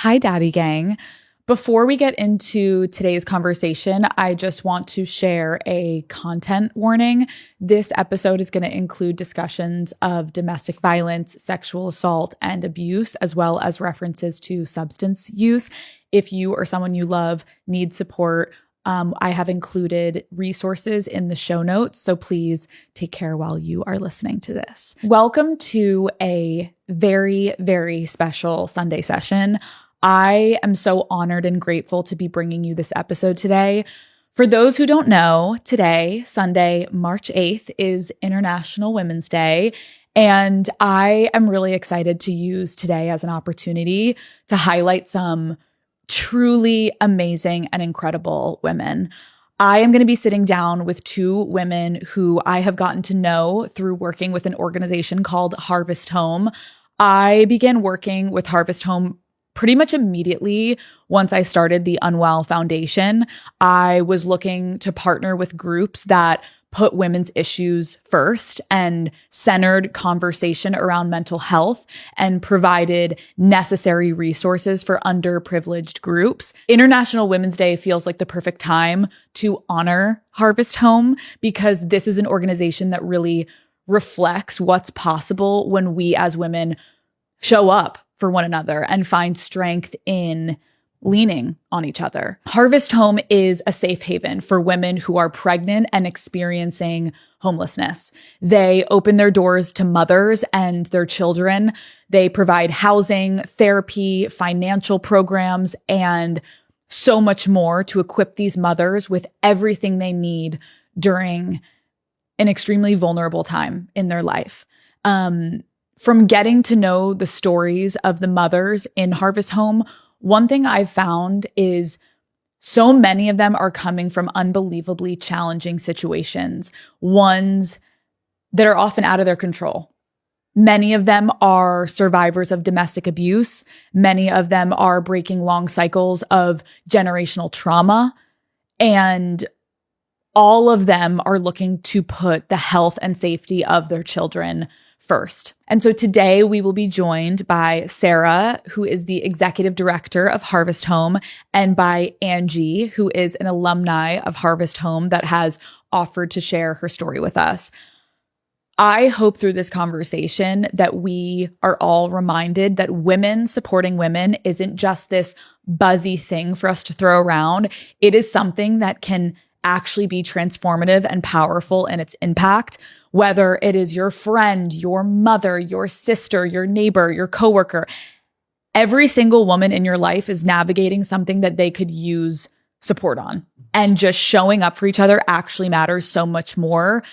Hi, Daddy Gang. Before we get into today's conversation, I just want to share a content warning. This episode is going to include discussions of domestic violence, sexual assault, and abuse, as well as references to substance use. If you or someone you love need support, I have included resources in the show notes, so please take care while you are listening to this. Welcome to a very, very special Sunday session. I am so honored and grateful to be bringing you this episode today. For those who don't know, today, Sunday, March 8th, is International Women's Day, and I am really excited to use today as an opportunity to highlight some truly amazing and incredible women. I am going to be sitting down with two women who I have gotten to know through working with an organization called Harvest Home. I began working with Harvest Home pretty much immediately once I started the Unwell Foundation. I was looking to partner with groups that put women's issues first and centered conversation around mental health and provided necessary resources for underprivileged groups. International Women's Day feels like the perfect time to honor Harvest Home because this is an organization that really reflects what's possible when we as women show up for one another and find strength in leaning on each other. Harvest Home is a safe haven for women who are pregnant and experiencing homelessness. They open their doors to mothers and their children. They provide housing, therapy, financial programs, and so much more to equip these mothers with everything they need during an extremely vulnerable time in their life. From getting to know the stories of the mothers in Harvest Home, one thing I've found is so many of them are coming from unbelievably challenging situations, ones that are often out of their control. Many of them are survivors of domestic abuse. Many of them are breaking long cycles of generational trauma. And all of them are looking to put the health and safety of their children first. And so today we will be joined by Sarah, who is the executive director of Harvest Home, and by Angie, who is an alumni of Harvest Home that has offered to share her story with us. I hope through this conversation that we are all reminded that women supporting women isn't just this buzzy thing for us to throw around. It is something that can actually be transformative and powerful in its impact, whether it is your friend, your mother, your sister, your neighbor, your coworker. Every single woman in your life is navigating something that they could use support on. And just showing up for each other actually matters so much more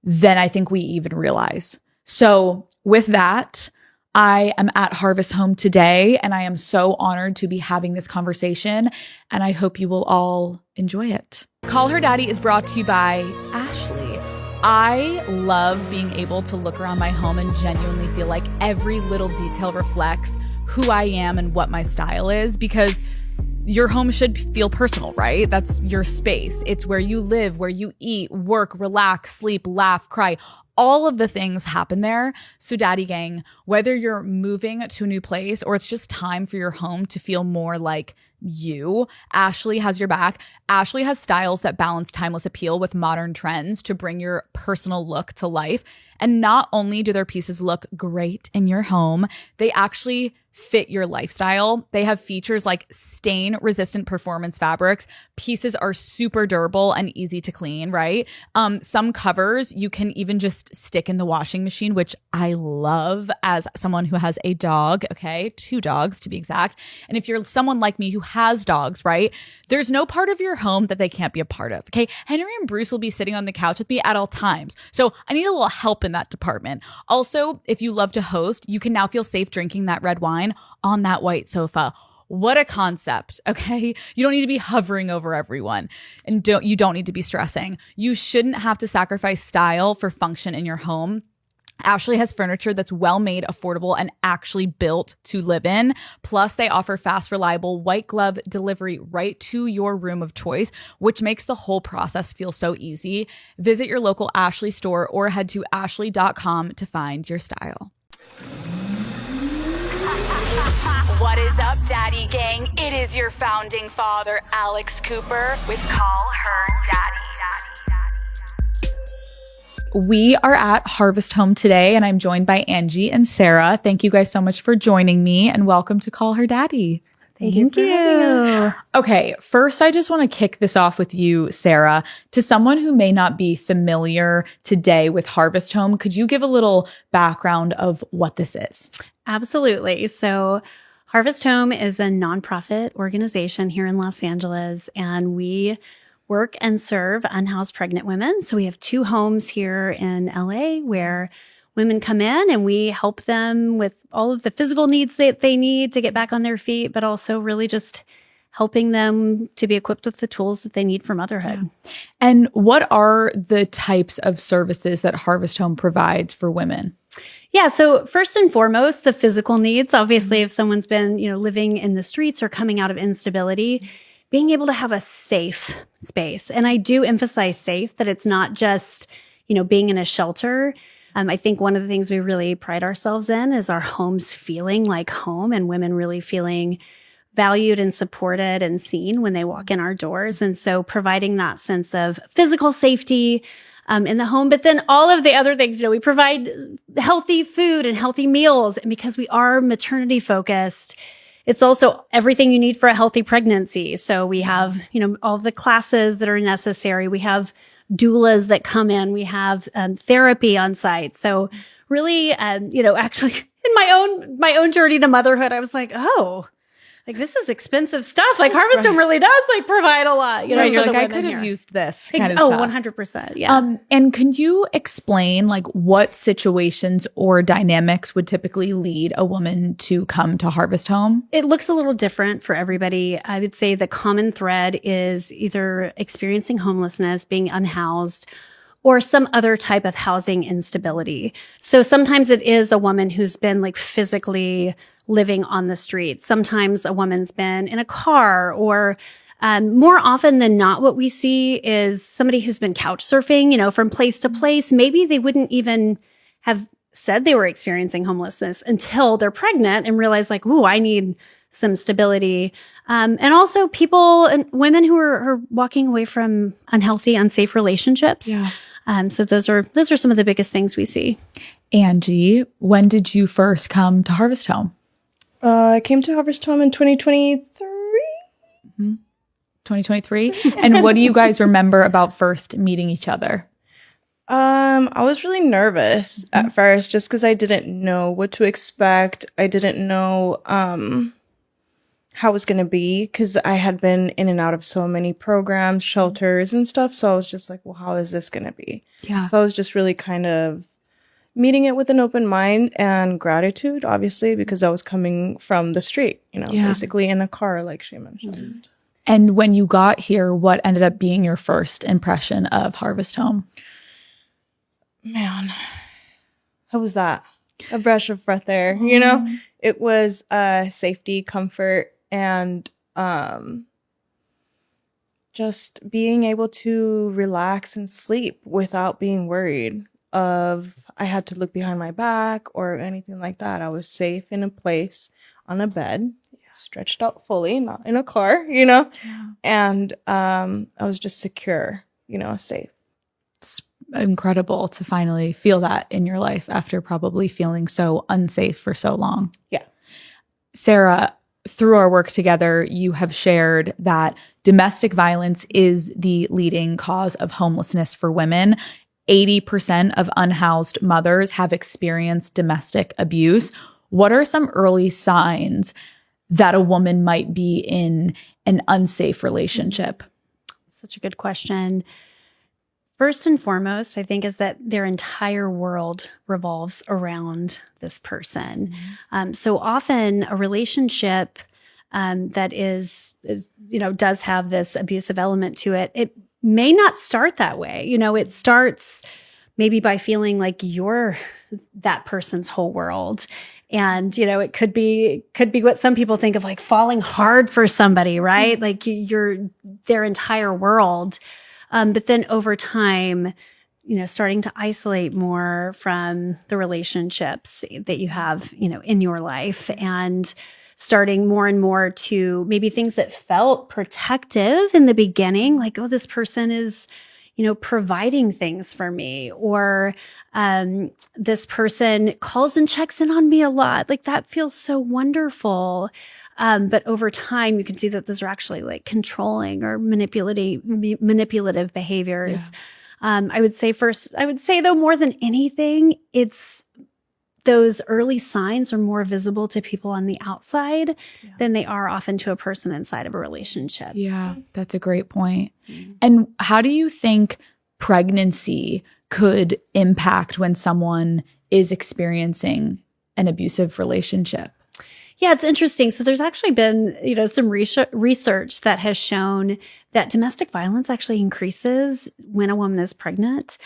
than I think we even realize. So with that, I am at Harvest Home today, and I am so honored to be having this conversation, and I hope you will all enjoy it. Call Her Daddy is brought to you by Ashley. I love being able to look around my home and genuinely feel like every little detail reflects who I am and what my style is, because your home should feel personal, right? That's your space. It's where you live, where you eat, work, relax, sleep, laugh, cry. All of the things happen there. So Daddy Gang, whether you're moving to a new place or it's just time for your home to feel more like you, Ashley has your back. Ashley has styles that balance timeless appeal with modern trends to bring your personal look to life. And not only do their pieces look great in your home, they actually fit your lifestyle. They have features like stain-resistant performance fabrics. Pieces are super durable and easy to clean, right? Some covers you can even just stick in the washing machine, which I love as someone who has a dog, okay? 2 dogs to be exact. And if you're someone like me who has dogs, right? There's no part of your home that they can't be a part of, okay? Henry and Bruce will be sitting on the couch with me at all times. So I need a little help in that department. Also, if you love to host, you can now feel safe drinking that red wine on that white sofa. What a concept, okay? You don't need to be hovering over everyone, and you don't need to be stressing. You shouldn't have to sacrifice style for function in your home. Ashley has furniture that's well-made, affordable, and actually built to live in. Plus, they offer fast, reliable, white glove delivery right to your room of choice, which makes the whole process feel so easy. Visit your local Ashley store or head to ashley.com to find your style. What is up, Daddy Gang? It is your founding father, Alex Cooper, with Call Her Daddy. We are at Harvest Home today, and I'm joined by Angie and Sarah. Thank you guys so much for joining me, and welcome to Call Her Daddy. Thank you for having us. Okay, first, I just want to kick this off with you, Sarah. To someone who may not be familiar today with Harvest Home, could you give a little background of what this is? Absolutely. So Harvest Home is a nonprofit organization here in Los Angeles, and we work and serve unhoused pregnant women. So we have 2 homes here in LA where women come in and we help them with all of the physical needs that they need to get back on their feet, but also really just helping them to be equipped with the tools that they need for motherhood. Yeah. And what are the types of services that Harvest Home provides for women? Yeah. So first and foremost, the physical needs. Obviously, if someone's been, living in the streets or coming out of instability, being able to have a safe space. And I do emphasize safe, that it's not just, being in a shelter. I think one of the things we really pride ourselves in is our homes feeling like home, and women really feeling valued and supported and seen when they walk in our doors. And so providing that sense of physical safety in the home, but then all of the other things, we provide healthy food and healthy meals. And because we are maternity focused, it's also everything you need for a healthy pregnancy. So we have, all the classes that are necessary. We have doulas that come in. We have therapy on site. So really, actually in my own journey to motherhood, I was like, oh, this is expensive stuff. Harvest Home really does provide a lot. You're like, I could have used this kind of stuff. 100%. Yeah. And can you explain what situations or dynamics would typically lead a woman to come to Harvest Home? It looks a little different for everybody. I would say the common thread is either experiencing homelessness, being unhoused, or some other type of housing instability. So sometimes it is a woman who's been physically living on the street. Sometimes a woman's been in a car, or more often than not, what we see is somebody who's been couch surfing, from place to place. Maybe they wouldn't even have said they were experiencing homelessness until they're pregnant and realize ooh, I need some stability. And also people and women who are walking away from unhealthy, unsafe relationships. Yeah. So those are some of the biggest things we see. Angie, when did you first come to Harvest Home? I came to Harvest Home in 2023. 2023. And what do you guys remember about first meeting each other? I was really nervous at first just because I didn't know what to expect. I didn't know how it was going to be, because I had been in and out of so many programs, shelters and stuff. So I was just like, well, how is this going to be? Yeah. So I was just really kind of meeting it with an open mind and gratitude, obviously, because I was coming from the street, basically in a car, like she mentioned. Mm-hmm. And when you got here, what ended up being your first impression of Harvest Home? Man, how was that? A breath of fresh air, It was safety, comfort, and just being able to relax and sleep without being worried of I had to look behind my back or anything like that. I was safe in a place on a bed, stretched out fully, not in a car, and I was just secure, safe. It's incredible to finally feel that in your life after probably feeling so unsafe for so long. Yeah. Sarah, through our work together, you have shared that domestic violence is the leading cause of homelessness for women. 80% of unhoused mothers have experienced domestic abuse. What are some early signs that a woman might be in an unsafe relationship? Such a good question. First and foremost, I think, is that their entire world revolves around this person. Mm-hmm. So often a relationship that does have this abusive element to it, it may not start that way. It starts maybe by feeling like you're that person's whole world. And, it could be what some people think of falling hard for somebody, right? Mm-hmm. You're their entire world. But then over time, starting to isolate more from the relationships that you have, in your life. And starting more and more to maybe things that felt protective in the beginning, like, oh, this person is, providing things for me, or this person calls and checks in on me a lot. Like, that feels so wonderful. But over time, you can see that those are actually like controlling or manipulative behaviors. Yeah. I would say though, more than anything, it's those early signs are more visible to people on the outside than they are often to a person inside of a relationship. Yeah, that's a great point. And how do you think pregnancy could impact when someone is experiencing an abusive relationship? Yeah, it's interesting. So there's actually been, some research that has shown that domestic violence actually increases when a woman is pregnant.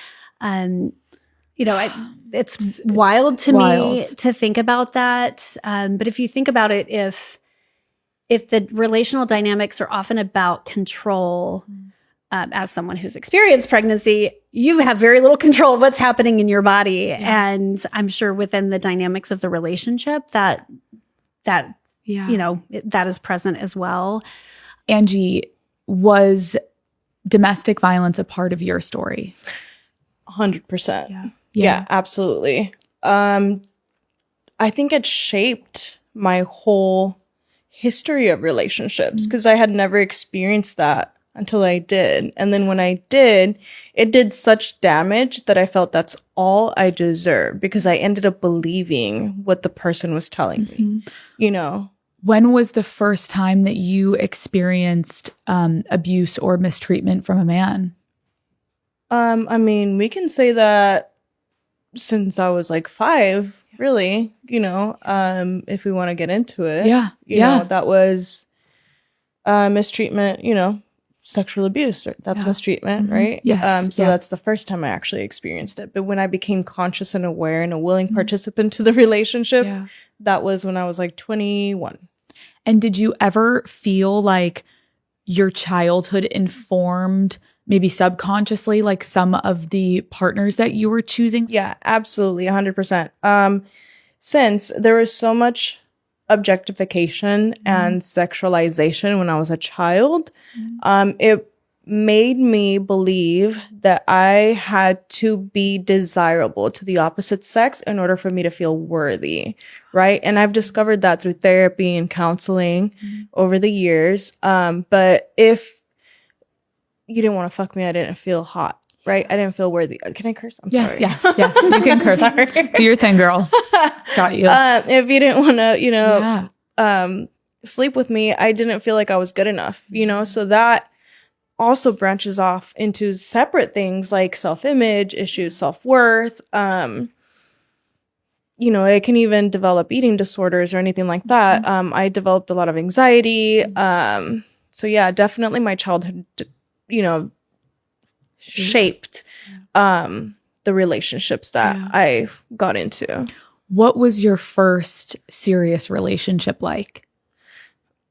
It's wild to me to think about that. But if you think about it, if the relational dynamics are often about control, as someone who's experienced pregnancy, you have very little control of what's happening in your body. Yeah. And I'm sure within the dynamics of the relationship that is present as well. Angie, was domestic violence a part of your story? 100%. Yeah, absolutely. I think it shaped my whole history of relationships because I had never experienced that until I did. And then when I did, it did such damage that I felt that's all I deserved because I ended up believing what the person was telling me, When was the first time that you experienced abuse or mistreatment from a man? We can say that since I was like 5, really, if we want to get into it. Yeah. That was mistreatment, sexual abuse. That's mistreatment, right? Yes. That's the first time I actually experienced it. But when I became conscious and aware and a willing participant to the relationship, that was when I was like 21. And did you ever feel like your childhood informed, maybe subconsciously, like some of the partners that you were choosing? Yeah, absolutely. 100%. Since there was so much objectification and sexualization when I was a child, it made me believe that I had to be desirable to the opposite sex in order for me to feel worthy, right? And I've discovered that through therapy and counseling over the years. But if you didn't want to fuck me, I didn't feel hot, right? I didn't feel worthy. Can I curse? I'm sorry. Yes, you can curse. Do your thing, girl. Got you. If you didn't want to, sleep with me, I didn't feel like I was good enough, so that also branches off into separate things like self-image issues, self-worth. It can even develop eating disorders or anything like that. I developed a lot of anxiety. So yeah, definitely my childhood, shaped the relationships that I got into. What was your first serious relationship like?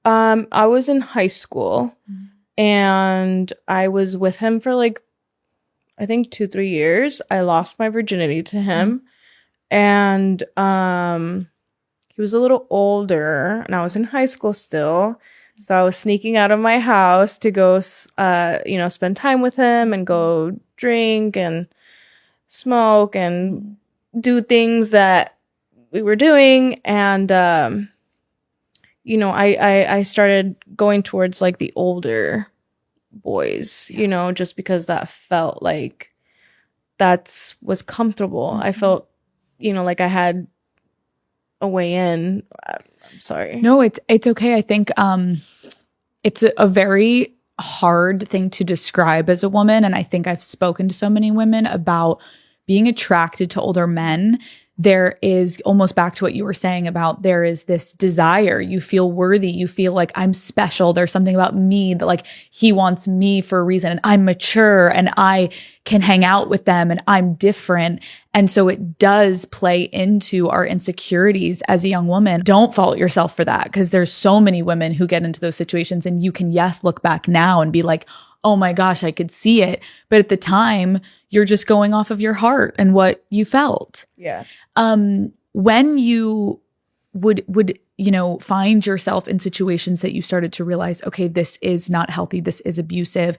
I was in high school. And I was with him for I think 2-3 years. I lost my virginity to him. And he was a little older and I was in high school still. So I was sneaking out of my house to go, spend time with him and go drink and smoke and do things that we were doing. And, I started going towards the older boys, just because that felt like was comfortable. I felt, like I had a way in. I'm sorry. No, it's okay. I think it's a very hard thing to describe as a woman. And I think I've spoken to so many women about being attracted to older men. There is, almost back to what you were saying about, there is this desire. You feel worthy. You feel like I'm special. There's something about me that he wants me for a reason, and I'm mature and I can hang out with them and I'm different. And so it does play into our insecurities as a young woman. Don't fault yourself for that, because there's so many women who get into those situations, and you can, look back now and be like, oh my gosh, I could see it. But at the time, you're just going off of your heart and what you felt. Yeah. When you would, you know, find yourself in situations that you started to realize, okay, this is not healthy, this is abusive.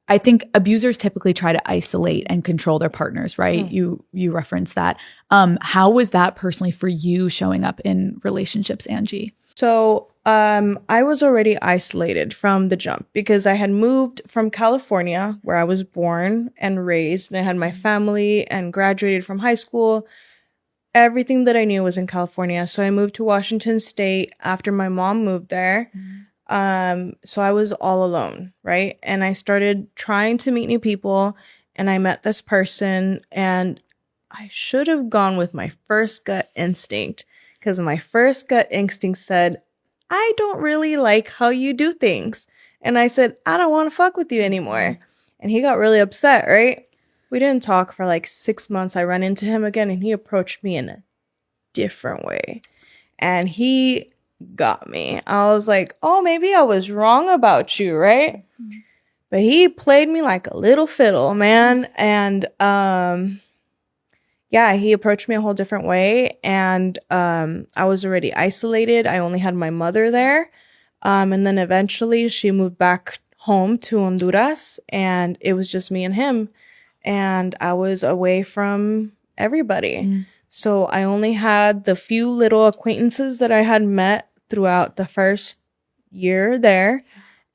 I think abusers typically try to isolate and control their partners, right? You referenced that. How was that personally for you showing up in relationships, Angie? So I was already isolated from the jump because I had moved from California, where I was born and raised, and I had my family and graduated from high school. Everything that I knew was in California. So I moved to Washington State after my mom moved there. So I was all alone, right? And I started trying to meet new people, and I met this person, and I should have gone with my first gut instinct, because my first gut instinct said, I don't really like how you do things. And I said, I don't want to fuck with you anymore. And he got really upset, right? We didn't talk for like 6 months. I ran into him again, and he approached me in a different way. And he got me. I was like, oh, maybe I was wrong about you, right? But he played me like a little fiddle, man. And yeah, he approached me a whole different way. And I was already isolated. I only had my mother there. And then eventually she moved back home to Honduras, and it was just me and him. And I was away from everybody. So I only had the few little acquaintances that I had met throughout the first year there,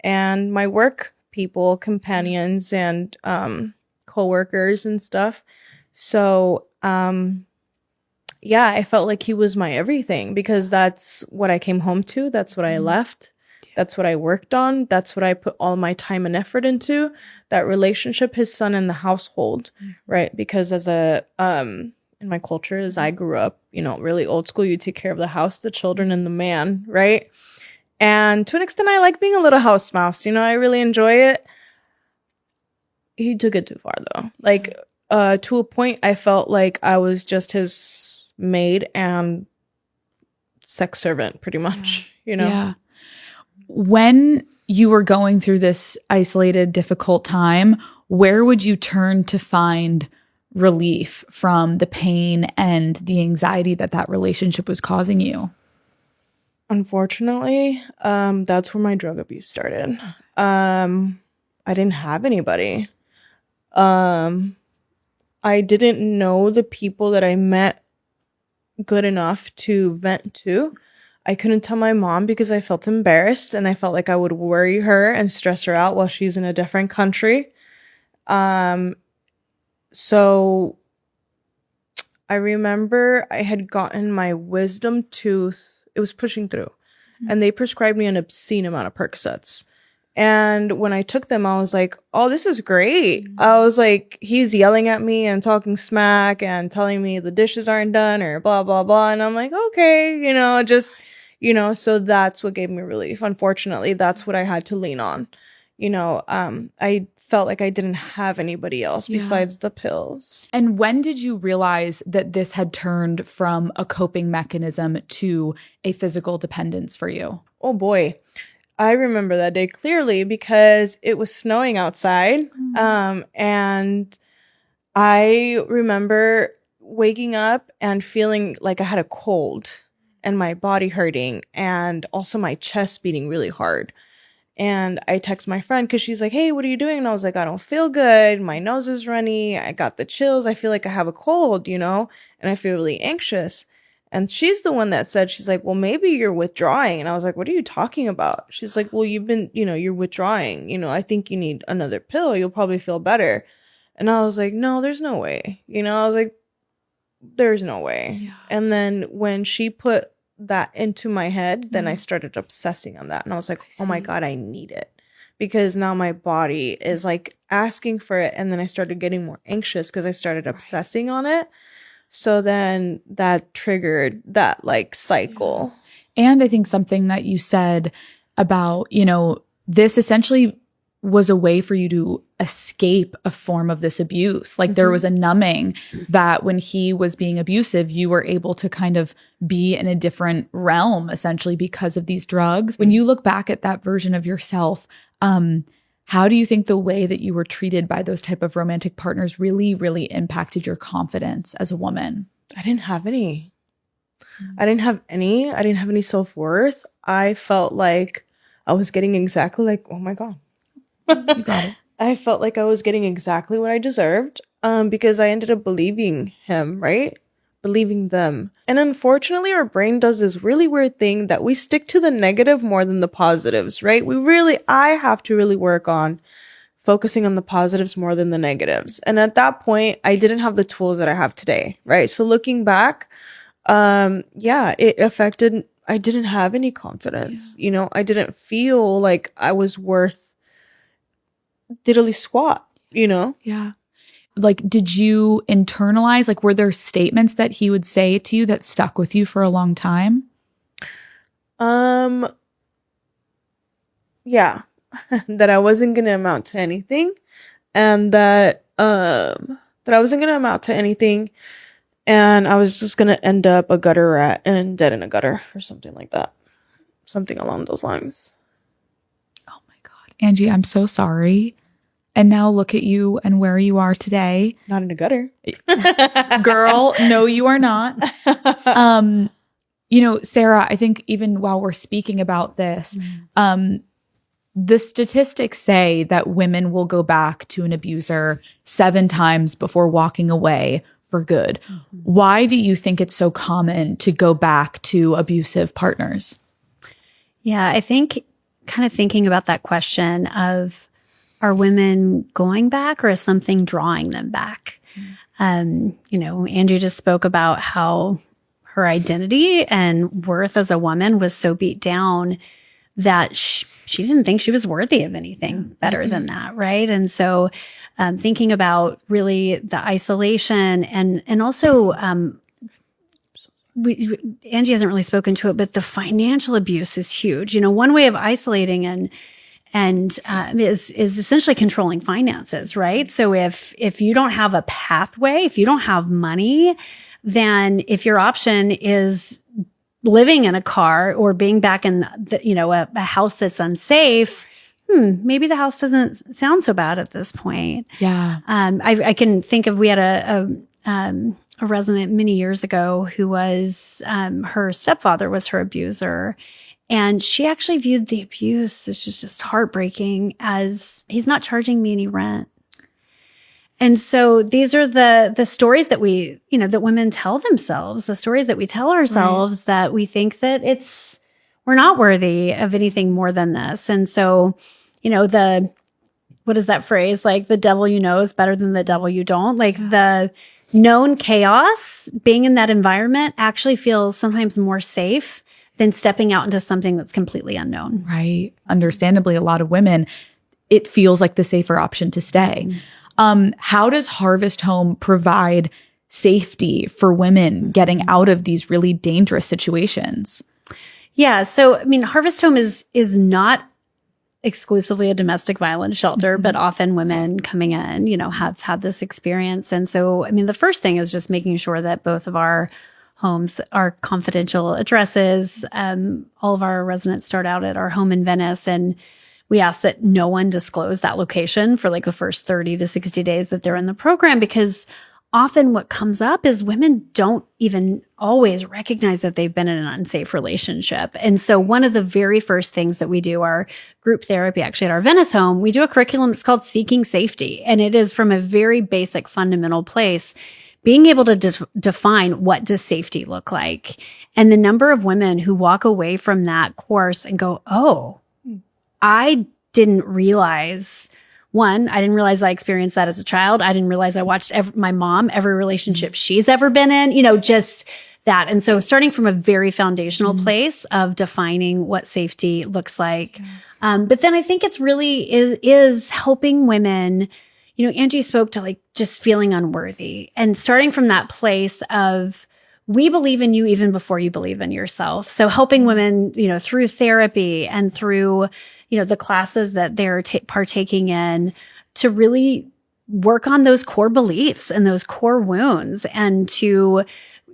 and my work people, companions, and coworkers and stuff. So yeah, I felt like he was my everything, because that's what I came home to. That's what I left. That's what I worked on. That's what I put all my time and effort into. That relationship, his son in the household, right? Because as a in my culture, as I grew up, you know, really old school, you take care of the house, the children, and the man, right? And to an extent, I like being a little house mouse. You know, I really enjoy it. He took it too far, though. Like, to a point, I felt like I was just his maid and sex servant, pretty much, you know? Yeah. When you were going through this isolated, difficult time, where would you turn to find relief from the pain and the anxiety that relationship was causing you? Unfortunately, that's where my drug abuse started. I didn't have anybody. I didn't know the people that I met good enough to vent to. I couldn't tell my mom because I felt embarrassed, and I felt like I would worry her and stress her out while she's in a different country. So I remember I had gotten my wisdom tooth. It was pushing through, and they prescribed me an obscene amount of Percocets. And when I took them, I was like, oh, this is great. I was like, he's yelling at me and talking smack and telling me the dishes aren't done or blah, blah, blah. And I'm like, okay, you know, just, you know, so that's what gave me relief. Unfortunately, that's what I had to lean on. You know, I felt like I didn't have anybody else besides the pills. And when did you realize that this had turned from a coping mechanism to a physical dependence for you? Oh, boy. I remember that day clearly because it was snowing outside. And I remember waking up and feeling like I had a cold and my body hurting and also my chest beating really hard. And I text my friend because she's like, hey, what are you doing? And I was like, I don't feel good. My nose is runny. I got the chills. I feel like I have a cold, you know, and I feel really anxious. And she's the one that said, she's like, well, maybe you're withdrawing. And I was like, what are you talking about? She's like, well, you've been, you know, you're withdrawing. You know, I think you need another pill. You'll probably feel better. And I was like, no, there's no way. You know, I was like, there's no way. Yeah. And then when she put that into my head, then I started obsessing on that. And I was like, oh my God, I need it. Because now my body is like asking for it. And then I started getting more anxious because I started obsessing on it. So then that triggered that like cycle. And I think something that you said about, you know, this essentially was a way for you to escape a form of this abuse. Like there was a numbing that when he was being abusive, you were able to kind of be in a different realm essentially because of these drugs. When you look back at that version of yourself, how do you think the way that you were treated by those type of romantic partners really, really impacted your confidence as a woman? I didn't have any. I didn't have any self-worth. I felt like I was getting exactly like, oh my God. You got it. I felt like I was getting exactly what I deserved, because I ended up believing him, right? Believing them. And unfortunately, our brain does this really weird thing that we stick to the negative more than the positives, right? I have to really work on focusing on the positives more than the negatives. And at that point, I didn't have the tools that I have today, right? So looking back, it affected, I didn't have any confidence. You know, I didn't feel like I was worth diddly squat, you know? Yeah. Like, did you internalize, like, were there statements that he would say to you that stuck with you for a long time? Yeah. That I wasn't going to amount to anything, and that I wasn't going to amount to anything, and I was just going to end up a gutter rat and dead in a gutter or something like that. Something along those lines. Oh my God. Angie, I'm so sorry. And now look at you and where you are today. Not in a gutter. Girl, no, you are not. Sarah, I think even while we're speaking about this, the statistics say that women will go back to an abuser 7 times before walking away for good. Mm-hmm. Why do you think it's so common to go back to abusive partners? Yeah, I think kind of thinking about that question of, are women going back, or is something drawing them back? Angie just spoke about how her identity and worth as a woman was so beat down that she didn't think she was worthy of anything better than that, right? And so thinking about really the isolation and also Angie hasn't really spoken to it, but the financial abuse is huge. You know, one way of isolating and is essentially controlling finances, right? So if you don't have a pathway, if you don't have money, then if your option is living in a car or being back in a house that's unsafe, maybe the house doesn't sound so bad at this point. Yeah. I can think of, we had a resident many years ago who was, her stepfather was her abuser. And she actually viewed the abuse, this is just heartbreaking, as he's not charging me any rent. And so these are the stories that that women tell themselves, the stories that we tell ourselves, that we think that we're not worthy of anything more than this. And so, what is that phrase? Like, the devil you know is better than the devil you don't. Like, the known chaos, being in that environment actually feels sometimes more safe than stepping out into something that's completely unknown. Right. Understandably, a lot of women, it feels like the safer option to stay. How does Harvest Home provide safety for women getting out of these really dangerous situations? Yeah. So, I mean, Harvest Home is not exclusively a domestic violence shelter, but often women coming in, have had this experience. And so, I mean, the first thing is just making sure that both of our homes are confidential addresses. All of our residents start out at our home in Venice, and we ask that no one disclose that location for like the first 30 to 60 days that they're in the program, because often what comes up is women don't even always recognize that they've been in an unsafe relationship. And so one of the very first things that we do, our group therapy, actually at our Venice home, we do a curriculum. It's called Seeking Safety. And it is from a very basic fundamental place, being able to define, what does safety look like? And the number of women who walk away from that course and go, oh, I didn't realize, one, I didn't realize I experienced that as a child. I didn't realize I watched my mom, every relationship she's ever been in, just that. And so starting from a very foundational place of defining what safety looks like. But then I think it's really is helping women. Angie spoke to like just feeling unworthy, and starting from that place of, we believe in you even before you believe in yourself. So helping women, through therapy and through, the classes that they're partaking in, to really work on those core beliefs and those core wounds, and to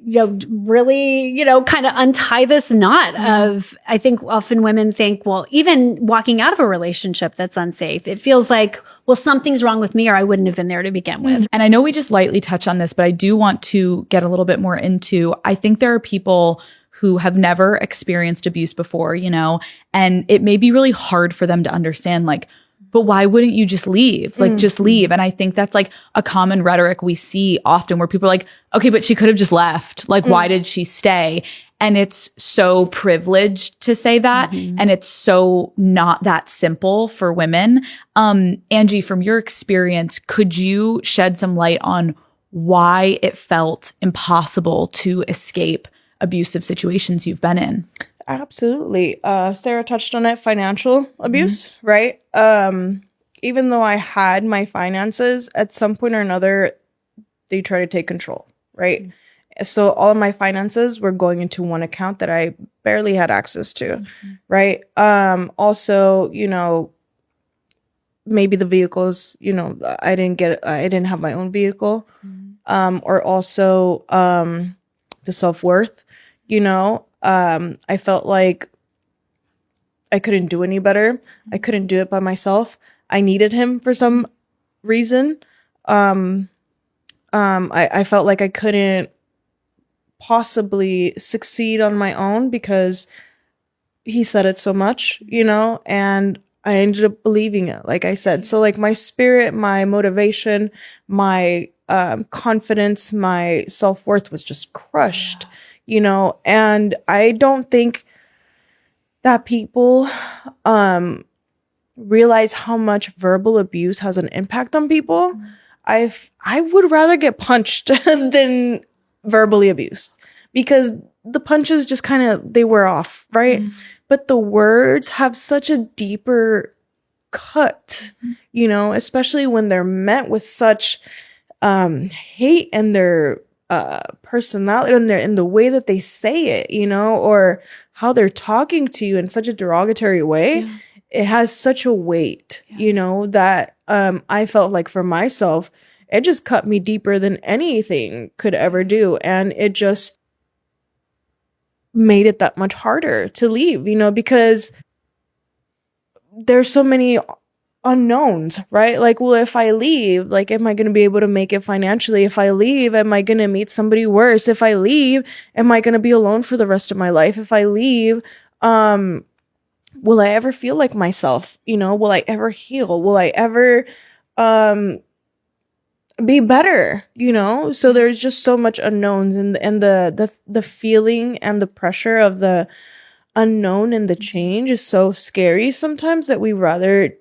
really, kind of untie this knot of, I think often women think, well, even walking out of a relationship that's unsafe, it feels like, well, something's wrong with me or I wouldn't have been there to begin with. And I know we just lightly touch on this, but I do want to get a little bit more into, I think there are people who have never experienced abuse before, and it may be really hard for them to understand, like, but why wouldn't you just leave? Like, just leave. And I think that's like a common rhetoric we see often where people are like, okay, but she could have just left. Like, why did she stay? And it's so privileged to say that. And it's so not that simple for women. Angie, from your experience, could you shed some light on why it felt impossible to escape abusive situations you've been in? Absolutely. Sarah touched on it, financial abuse, right? Even though I had my finances, at some point or another, they try to take control, right? So all of my finances were going into one account that I barely had access to, right? Also, maybe the vehicles, I didn't have my own vehicle, or also the self-worth, I felt like I couldn't do any better. I couldn't do it by myself. I needed him for some reason. I felt like I couldn't possibly succeed on my own because he said it so much, and I ended up believing it, like I said. So like my spirit, my motivation, my confidence, my self-worth was just crushed. And I don't think that people realize how much verbal abuse has an impact on people. I would rather get punched than verbally abused because the punches just kind of, they wear off, right? But the words have such a deeper cut, especially when they're met with such hate and their personality and in the way that they say it, or how they're talking to you in such a derogatory way. It has such a weight, that I felt like for myself, it just cut me deeper than anything could ever do. And it just made it that much harder to leave, because there's so many unknowns, right? Like, well, if I leave, like, am I going to be able to make it financially? If I leave, am I going to meet somebody worse? If I leave, am I going to be alone for the rest of my life? If I leave, will I ever feel like myself? Will I ever heal? Will I ever be better? So there's just so much unknowns, and the feeling and the pressure of the unknown and the change is so scary sometimes that we rather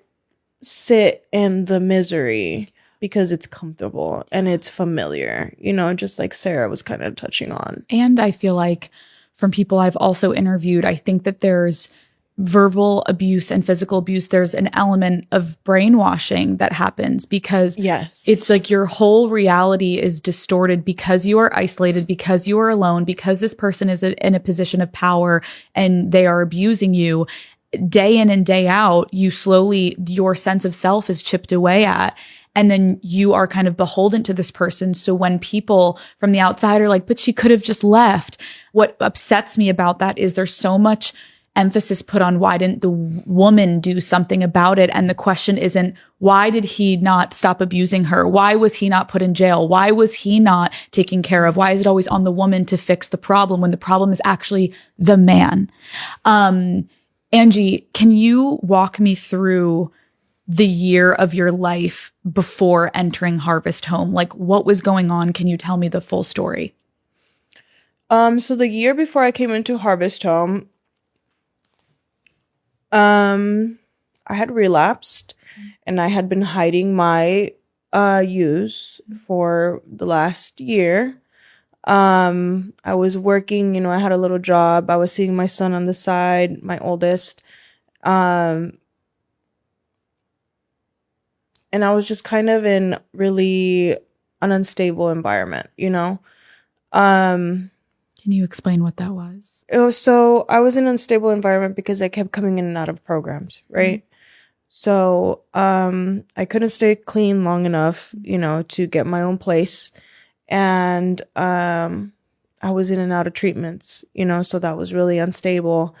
sit in the misery because it's comfortable and it's familiar, just like Sarah was kind of touching on. And I feel like from people I've also interviewed, I think that there's verbal abuse and physical abuse. There's an element of brainwashing that happens because it's like your whole reality is distorted because you are isolated, because you are alone, because this person is in a position of power and they are abusing you. Day in and day out, your sense of self is chipped away at. And then you are kind of beholden to this person. So when people from the outside are like, but she could have just left. What upsets me about that is there's so much emphasis put on why didn't the woman do something about it? And the question isn't, why did he not stop abusing her? Why was he not put in jail? Why was he not taken care of? Why is it always on the woman to fix the problem when the problem is actually the man? Angie, can you walk me through the year of your life before entering Harvest Home? Like, what was going on? Can you tell me the full story? So the year before I came into Harvest Home, I had relapsed and I had been hiding my use for the last year. I was working, I had a little job. I was seeing my son on the side, my oldest. And I was just kind of in really an unstable environment, Can you explain what that was? So I was in an unstable environment because I kept coming in and out of programs, right? So I couldn't stay clean long enough, to get my own place. And I was in and out of treatments, so that was really unstable.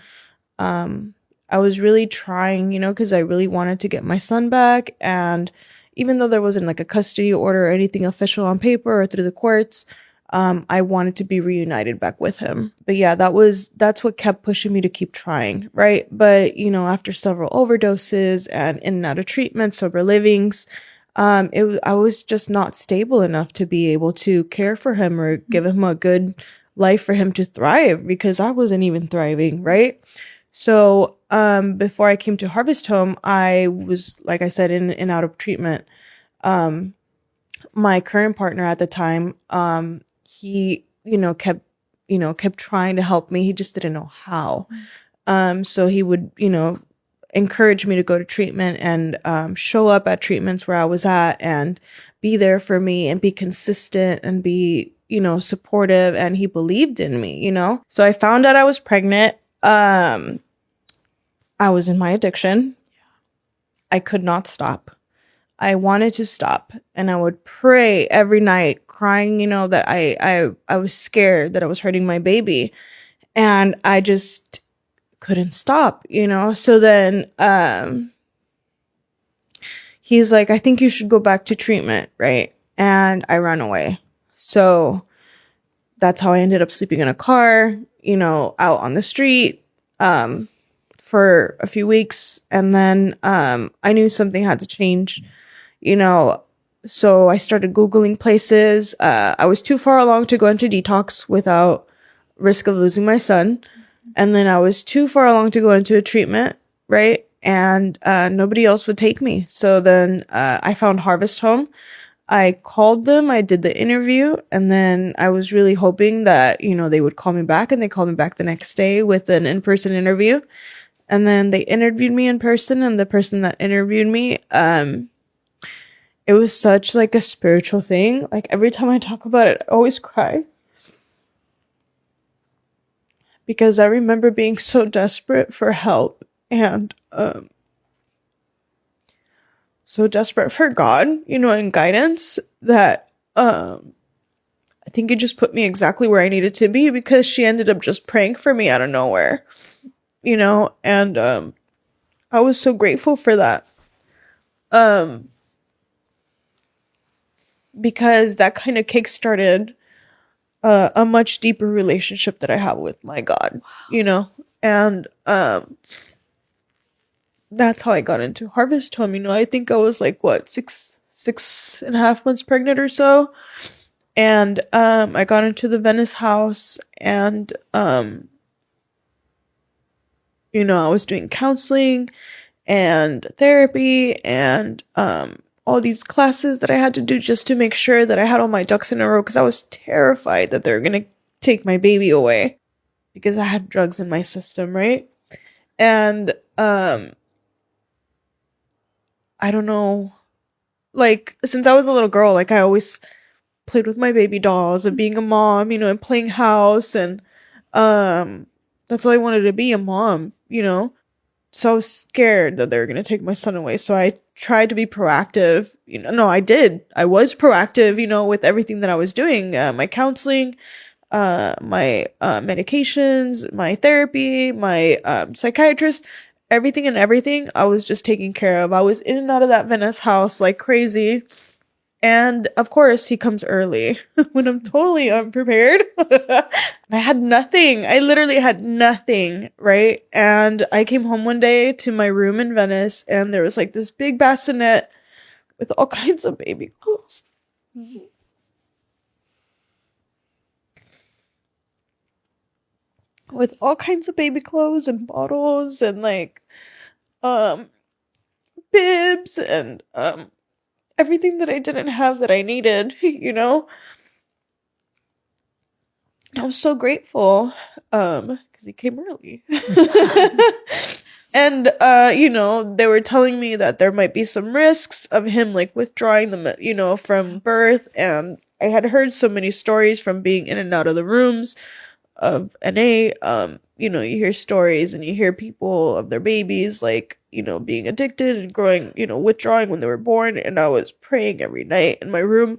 I was really trying, because I really wanted to get my son back. And even though there wasn't like a custody order or anything official on paper or through the courts, I wanted to be reunited back with him. But yeah, that's what kept pushing me to keep trying, right? But, after several overdoses and in and out of treatment, sober livings, I was just not stable enough to be able to care for him or give him a good life for him to thrive, because I wasn't even thriving, right? So, before I came to Harvest Home, I was, like I said, in and out of treatment. My current partner at the time, he, kept trying to help me. He just didn't know how. So he would, encourage me to go to treatment and show up at treatments where I was at and be there for me and be consistent and be, supportive. And he believed in me, So I found out I was pregnant. I was in my addiction. I could not stop. I wanted to stop, and I would pray every night, crying, that I was scared that I was hurting my baby, and I just couldn't stop, So then he's like, I think you should go back to treatment, right? And I ran away. So that's how I ended up sleeping in a car, out on the street. For a few weeks, and then I knew something had to change, so I started Googling places. I was too far along to go into detox without risk of losing my son, and then I was too far along to go into a treatment, right? And nobody else would take me. So then I found Harvest Home. I called them, I did the interview, and then I was really hoping that, they would call me back, and they called me back the next day with an in-person interview. And then they interviewed me in person, and the person that interviewed me, it was such like a spiritual thing. Like every time I talk about it, I always cry. Because I remember being so desperate for help and so desperate for God, and guidance that I think it just put me exactly where I needed to be, because she ended up just praying for me out of nowhere. And I was so grateful for that. Because that kind of kickstarted a much deeper relationship that I have with my God, and that's how I got into Harvest Home. I think I was like, what, 6.5 months pregnant or so. And I got into the Venice house, and I was doing counseling and therapy and all these classes that I had to do just to make sure that I had all my ducks in a row, because I was terrified that they were going to take my baby away because I had drugs in my system, right? And I don't know, like, since I was a little girl, like, I always played with my baby dolls and being a mom, and playing house, and that's all I wanted to be, a mom, So I was scared that they were going to take my son away. So I tried to be proactive. No, I did. I was proactive, with everything that I was doing. My counseling, my medications, my therapy, my psychiatrist, everything and everything I was just taking care of. I was in and out of that Venice house like crazy. And of course, he comes early when I'm totally unprepared. I had nothing. I literally had nothing, right? And I came home one day to my room in Venice, and there was like this big bassinet with all kinds of baby clothes. With all kinds of baby clothes and bottles and like bibs and everything that I didn't have that I needed, I was so grateful because he came early. And they were telling me that there might be some risks of him like withdrawing them, from birth. And I had heard so many stories from being in and out of the rooms of NA. You hear stories and you hear people of their babies like, being addicted and growing, withdrawing when they were born. And I was praying every night in my room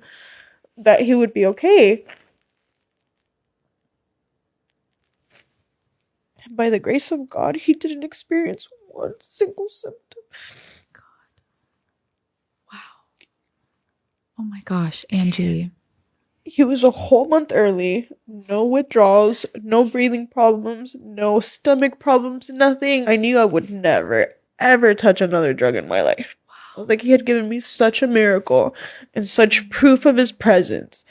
that he would be okay. By the grace of God, he didn't experience one single symptom. Wow. Oh my gosh, Angie. He was a whole month early. No withdrawals, no breathing problems, no stomach problems, nothing. I knew I would never, ever touch another drug in my life. I was like, he had given me such a miracle and such proof of his presence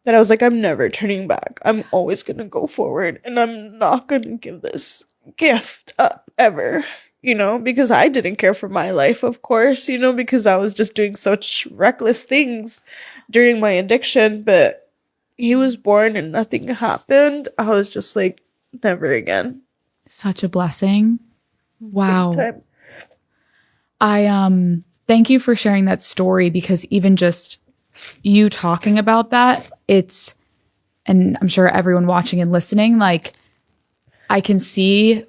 that I was like, I'm never turning back. I'm always going to go forward, and I'm not going to give this gift up ever. Because I didn't care for my life, of course, because I was just doing such reckless things during my addiction. But he was born and nothing happened. I was just like, never again. Such a blessing. Wow. Big time. I thank you for sharing that story, because even just you talking about that, and I'm sure everyone watching and listening, like, I can see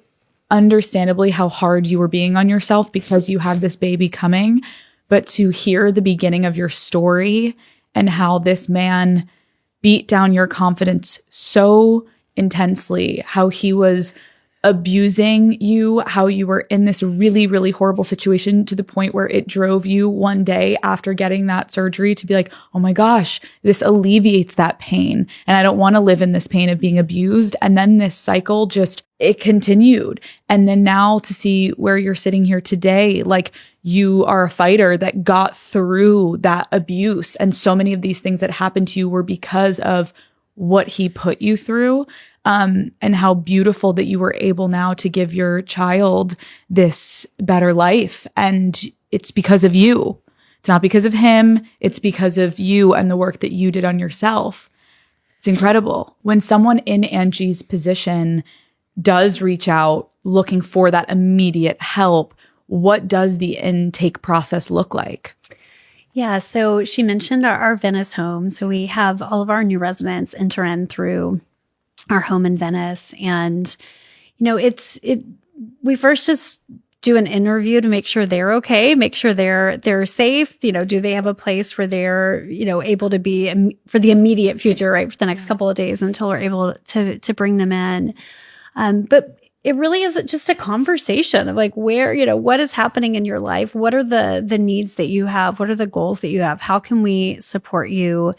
understandably how hard you were being on yourself because you have this baby coming. But to hear the beginning of your story and how this man beat down your confidence so intensely, how he was abusing you, how you were in this really, really horrible situation to the point where it drove you one day after getting that surgery to be like, oh my gosh, this alleviates that pain. And I don't want to live in this pain of being abused. And then this cycle it continued. And then now to see where you're sitting here today, like, you are a fighter that got through that abuse. And so many of these things that happened to you were because of what he put you through. And how beautiful that you were able now to give your child this better life. And it's because of you. It's not because of him. It's because of you and the work that you did on yourself. It's incredible. When someone in Angie's position does reach out looking for that immediate help, what does the intake process look like? Yeah, so she mentioned our Venice home. So we have all of our new residents enter in through our home in Venice. And, we first just do an interview to make sure they're okay, make sure they're safe. Do they have a place where they're, able to be for the immediate future, right? For the next couple of days until we're able to bring them in. But it really is just a conversation of like, where, what is happening in your life? What are the needs that you have? What are the goals that you have? How can we support you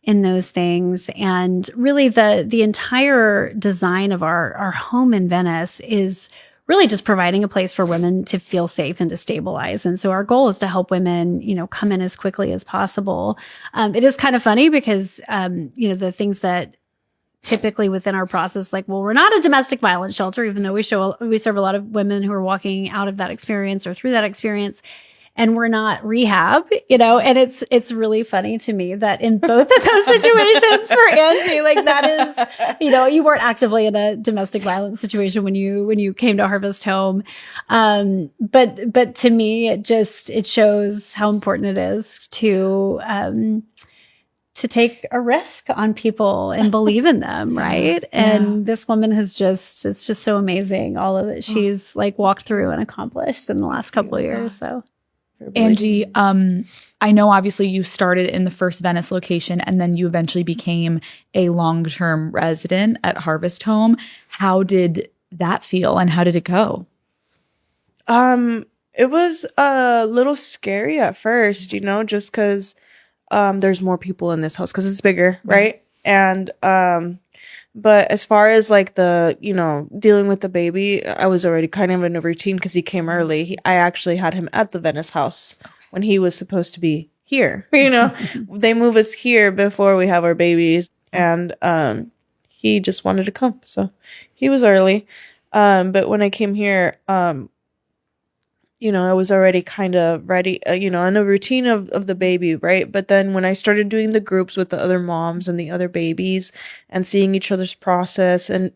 in those things? And really the entire design of our home in Venice is really just providing a place for women to feel safe and to stabilize. And so our goal is to help women, come in as quickly as possible. It is kind of funny because, the things that typically within our process, like, well, we're not a domestic violence shelter, even though we serve a lot of women who are walking out of that experience or through that experience. And we're not rehab, and it's really funny to me that in both of those situations for Angie, like, that is, you weren't actively in a domestic violence situation when you came to Harvest Home. But to me, it shows how important it is to take a risk on people and believe in them. Right. Yeah. And this woman it's just so amazing. All of it she's like walked through and accomplished in the last couple of years. So. Angie, I know obviously you started in the first Venice location and then you eventually became a long-term resident at Harvest Home. How did that feel and how did it go? It was a little scary at first, just because there's more people in this house because it's bigger, right? And but as far as like the, dealing with the baby, I was already kind of in a routine because he came early. I actually had him at the Venice house when he was supposed to be here. They move us here before we have our babies, and he just wanted to come, so he was early. But when I came here, I was already kind of ready, in a routine of the baby, right? But then when I started doing the groups with the other moms and the other babies and seeing each other's process and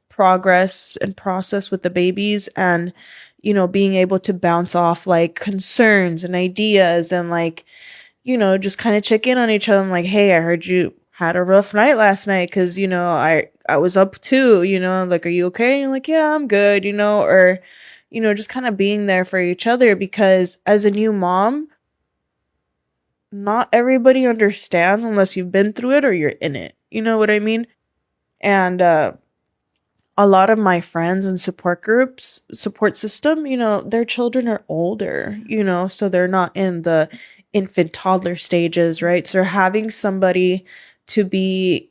progress and process with the babies and, being able to bounce off like concerns and ideas and like, just kind of check in on each other. I'm like, hey, I heard you had a rough night last night because, I was up too, like, are you okay? And you're like, yeah, I'm good, or just kind of being there for each other, because as a new mom, not everybody understands unless you've been through it or you're in it. You know what I mean? And a lot of my friends and support system, their children are older, so they're not in the infant toddler stages, right? So having somebody to be,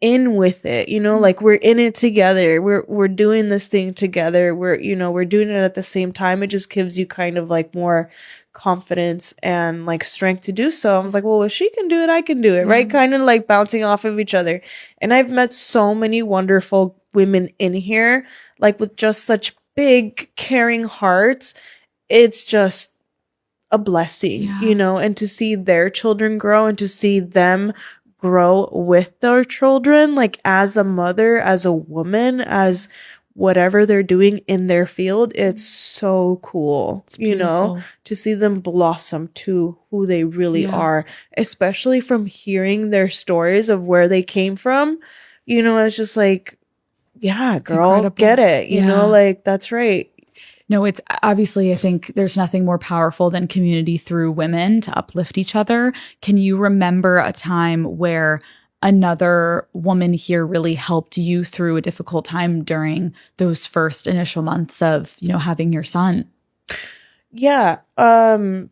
in with it, like we're in it together. We're doing this thing together. We're doing it at the same time. It just gives you kind of like more confidence and like strength to do so. I was like, well, if she can do it, I can do it, right? Kind of like bouncing off of each other. And I've met so many wonderful women in here, like with just such big, caring hearts. It's just a blessing, and to see their children grow and to see them grow with their children, like as a mother, as a woman, as whatever they're doing in their field, it's so cool, to see them blossom to who they really are, especially from hearing their stories of where they came from. It's just like, yeah, girl, get it, like that's right. No, it's obviously, I think there's nothing more powerful than community through women to uplift each other. Can you remember a time where another woman here really helped you through a difficult time during those first initial months of, having your son? Yeah. I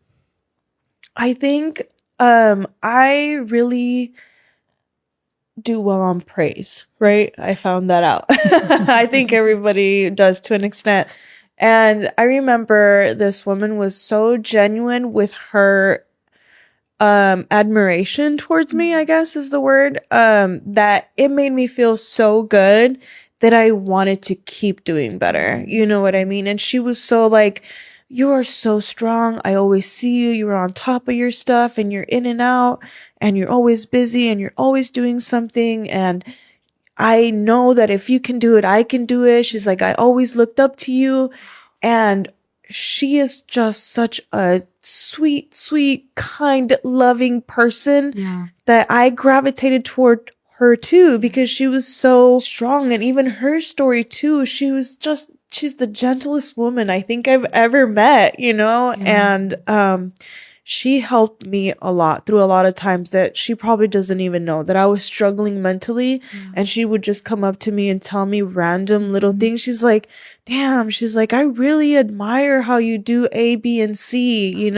think I really do well on praise, right? I found that out. I think everybody does to an extent. And I remember this woman was so genuine with her admiration towards me, I guess is the word, that it made me feel so good that I wanted to keep doing better. You know what I mean? And she was so like, you are so strong. I always see you. You're on top of your stuff and you're in and out and you're always busy and you're always doing something. And I know that if you can do it, I can do it. She's like, I always looked up to you. And she is just such a sweet, sweet, kind, loving person that I gravitated toward her too, because she was so strong. And even her story too, she's the gentlest woman I think I've ever met, and she helped me a lot through a lot of times that she probably doesn't even know that I was struggling mentally. And she would just come up to me and tell me random little things. She's like, damn, she's like, I really admire how you do A, B, and C,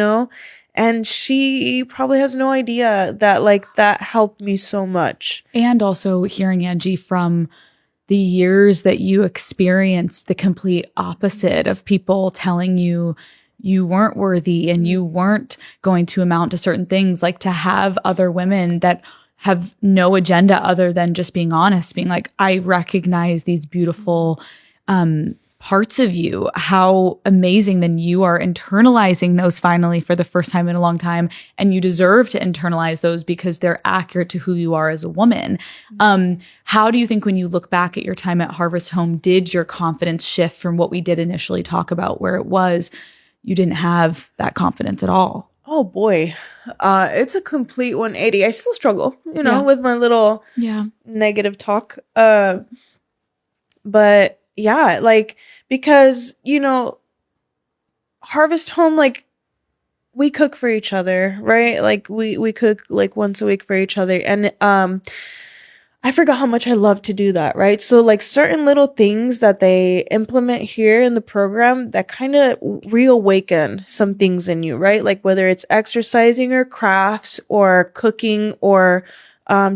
and she probably has no idea that like that helped me so much. And also hearing, Angie, from the years that you experienced the complete opposite of people telling you you weren't worthy and you weren't going to amount to certain things, like to have other women that have no agenda other than just being honest, being like, I recognize these beautiful parts of you. How amazing then you are internalizing those finally for the first time in a long time. And you deserve to internalize those because they're accurate to who you are as a woman. How do you think when you look back at your time at Harvest Home, did your confidence shift from what we did initially talk about, where it was you didn't have that confidence at all? Oh boy. It's a complete 180. I still struggle, with my little negative talk. But yeah, like, because, Harvest Home, like, we cook for each other, right? Like we cook like once a week for each other. And, I forgot how much I love to do that, right? So like certain little things that they implement here in the program that kind of reawaken some things in you, right? Like whether it's exercising or crafts or cooking or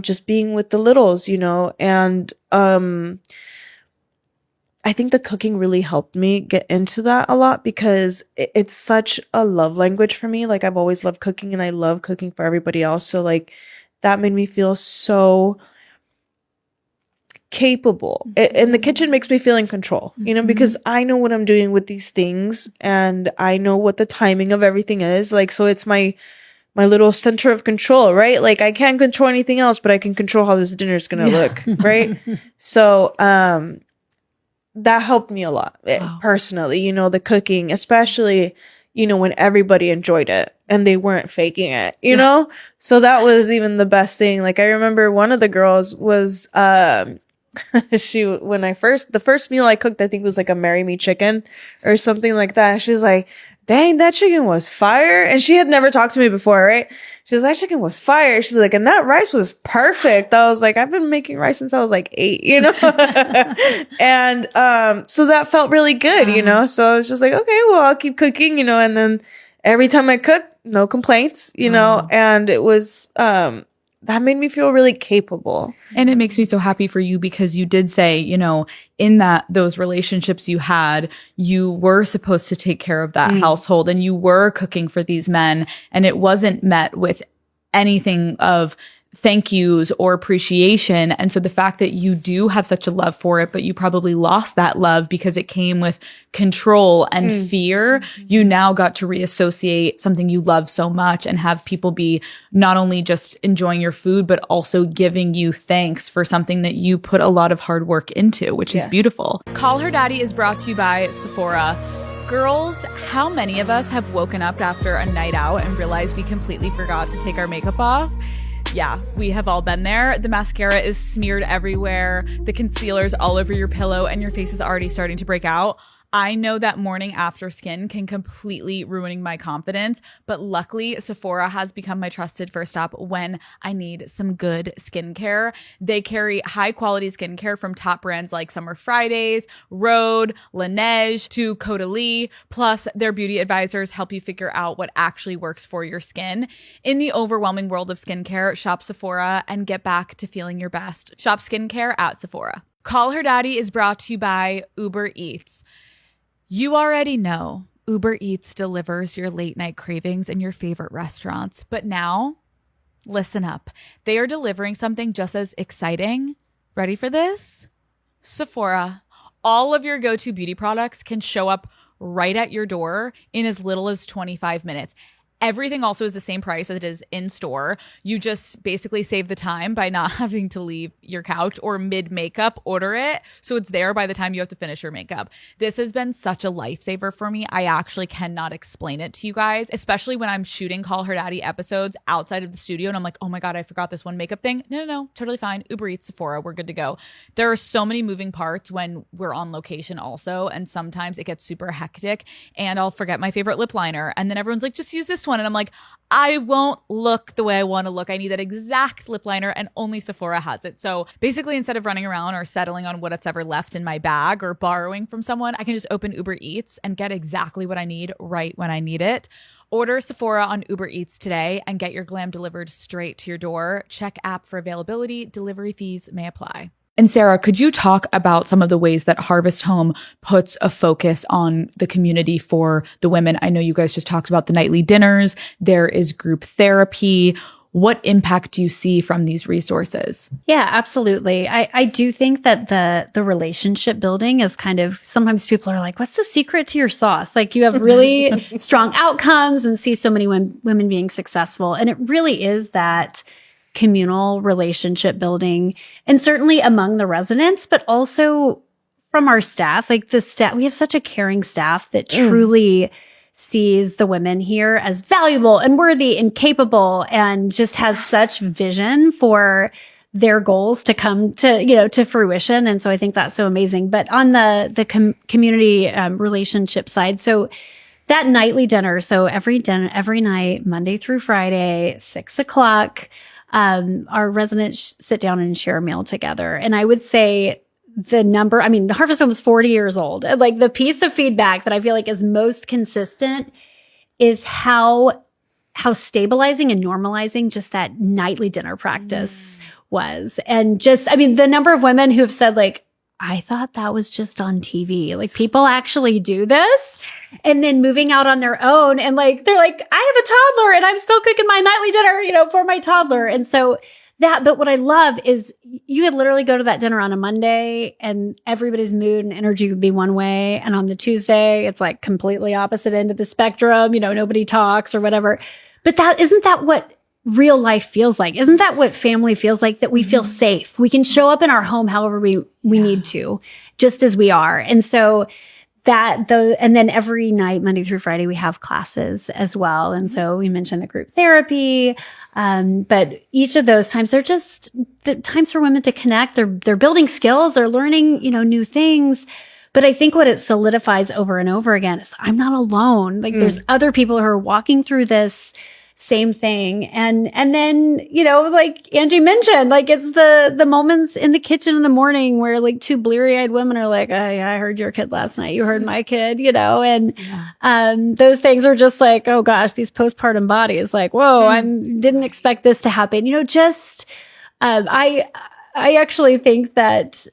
just being with the littles, and I think the cooking really helped me get into that a lot because it's such a love language for me. Like I've always loved cooking and I love cooking for everybody else. So like that made me feel so capable. And the kitchen makes me feel in control, because I know what I'm doing with these things and I know what the timing of everything is. Like, so it's my little center of control, right? Like I can't control anything else, but I can control how this dinner is going to look, right? So, that helped me a lot personally, the cooking, especially, when everybody enjoyed it and they weren't faking it, know? So that was even the best thing. Like I remember one of the girls was, the first meal I cooked, I think was like a marry me chicken or something like that. She's like, dang, that chicken was fire. And she had never talked to me before, right? She was like, that chicken was fire. She's like, and that rice was perfect. I was like, I've been making rice since I was like 8, you know? And so that felt really good, you know? So I was just like, okay, well, I'll keep cooking, you know? And then every time I cook, no complaints, you know? And it was, that made me feel really capable. And it makes me so happy for you because you did say, you know, in those relationships you had, you were supposed to take care of that household and you were cooking for these men, and it wasn't met with anything of thank yous or appreciation. And so the fact that you do have such a love for it, but you probably lost that love because it came with control and fear, you now got to reassociate something you love so much and have people be not only just enjoying your food, but also giving you thanks for something that you put a lot of hard work into, which is beautiful. Call Her Daddy is brought to you by Sephora. Girls, how many of us have woken up after a night out and realized we completely forgot to take our makeup off? Yeah, we have all been there. The mascara is smeared everywhere. The concealer's all over your pillow and your face is already starting to break out. I know that morning after skin can completely ruining my confidence, but luckily Sephora has become my trusted first stop when I need some good skincare. They carry high quality skincare from top brands like Summer Fridays, Rhode, Laneige to Caudalie. Plus, their beauty advisors help you figure out what actually works for your skin. In the overwhelming world of skincare, shop Sephora and get back to feeling your best. Shop skincare at Sephora. Call Her Daddy is brought to you by Uber Eats. You already know Uber Eats delivers your late night cravings in your favorite restaurants. But now, listen up. They are delivering something just as exciting. Ready for this? Sephora. All of your go-to beauty products can show up right at your door in as little as 25 minutes. Everything also is the same price as it is in store. You just basically save the time by not having to leave your couch or mid-makeup order it. So it's there by the time you have to finish your makeup. This has been such a lifesaver for me. I actually cannot explain it to you guys, especially when I'm shooting Call Her Daddy episodes outside of the studio and I'm like, oh my God, I forgot this one makeup thing. No, totally fine. Uber Eats, Sephora, we're good to go. There are so many moving parts when we're on location also. And sometimes it gets super hectic and I'll forget my favorite lip liner. And then everyone's like, just use this one. And I'm like, I won't look the way I want to look. I need that exact lip liner and only Sephora has it. So basically, instead of running around or settling on what's ever left in my bag or borrowing from someone, I can just open Uber Eats and get exactly what I need right when I need it. Order Sephora on Uber Eats today and get your glam delivered straight to your door. Check app for availability. Delivery fees may apply. And Sarah, could you talk about some of the ways that Harvest Home puts a focus on the community for the women? I know you guys just talked about the nightly dinners. There is group therapy. What impact do you see from these resources? Yeah, absolutely. I do think that the relationship building is kind of, sometimes people are like, what's the secret to your sauce? Like you have really strong outcomes and see so many women being successful. And it really is that communal relationship building, and certainly among the residents, but also from our staff. Like the staff, we have such a caring staff that truly sees the women here as valuable and worthy and capable, and just has such vision for their goals to come to, to fruition. And so I think that's so amazing. But on the community relationship side, so that nightly dinner, so every night, Monday through Friday, 6:00, our residents sit down and share a meal together. And I would say Harvest Home is 40 years old. Like the piece of feedback that I feel like is most consistent is how stabilizing and normalizing just that nightly dinner practice was. And just, the number of women who have said like, I thought that was just on TV. Like people actually do this, and then moving out on their own, and like they're like, I have a toddler and I'm still cooking my nightly dinner, for my toddler. And so but what I love is you could literally go to that dinner on a Monday and everybody's mood and energy would be one way, and on the Tuesday it's like completely opposite end of the spectrum. Nobody talks or whatever. But isn't that what real life feels like? Isn't that what family feels like? That we feel safe. We can show up in our home however we need to, just as we are. And so and then every night, Monday through Friday, we have classes as well. And so we mentioned the group therapy. But each of those times, they're just the times for women to connect. They're building skills. They're learning, new things. But I think what it solidifies over and over again is I'm not alone. Like there's other people who are walking through this same thing. And then, like Angie mentioned, like it's the moments in the kitchen in the morning where like two bleary-eyed women are like, oh, yeah, I heard your kid last night. You heard my kid, and those things are just like, oh gosh, these postpartum bodies, like, whoa, I didn't expect this to happen. I actually think that,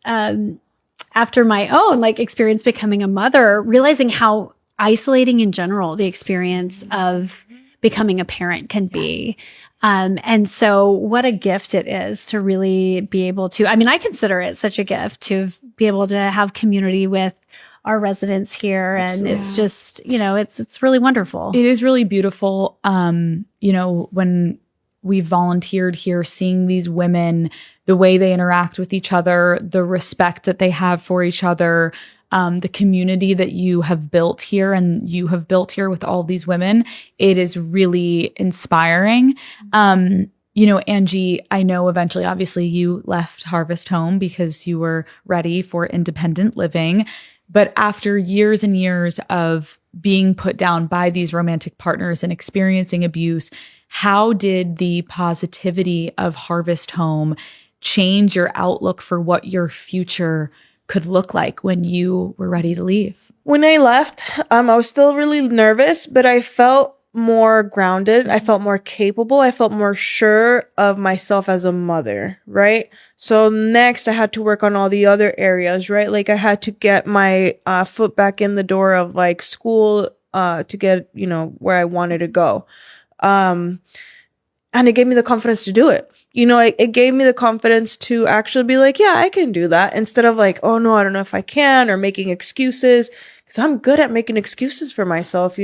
after my own like experience becoming a mother, realizing how isolating in general the experience of becoming a parent can be. And so what a gift it is to really be able to, I consider it such a gift to be able to have community with our residents here. And it's just, it's really wonderful. It is really beautiful. When we volunteered here, seeing these women, the way they interact with each other, the respect that they have for each other, the community that you have built here and you have built here with all these women, it is really inspiring. Angie, I know eventually, obviously, you left Harvest Home because you were ready for independent living. But after years and years of being put down by these romantic partners and experiencing abuse, how did the positivity of Harvest Home change your outlook for what your future could look like when you were ready to leave? When I left, I was still really nervous, but I felt more grounded. I felt more capable. I felt more sure of myself as a mother, right? So next I had to work on all the other areas, right? Like I had to get my foot back in the door of like school to get, where I wanted to go. And it gave me the confidence to do it. It gave me the confidence to actually be like, yeah, I can do that, instead of like, oh no, I don't know if I can, or making excuses, because I'm good at making excuses for myself,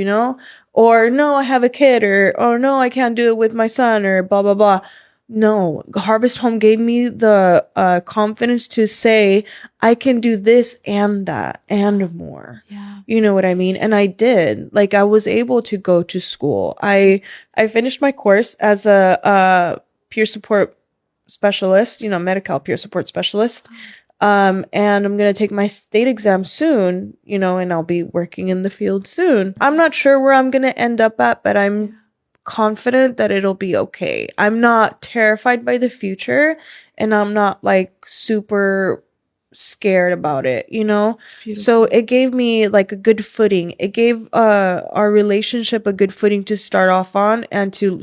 or no, I have a kid, or oh no, I can't do it with my son, or blah, blah, blah. No, Harvest Home gave me the confidence to say, I can do this and that and more. Yeah. You know what I mean? And I did. Like I was able to go to school. I finished my course as a peer support specialist, medical peer support specialist. And I'm going to take my state exam soon, and I'll be working in the field soon. I'm not sure where I'm going to end up at, but I'm confident that it'll be okay. I'm not terrified by the future, and I'm not like super scared about it, So it gave me like a good footing. It gave our relationship a good footing to start off on, and to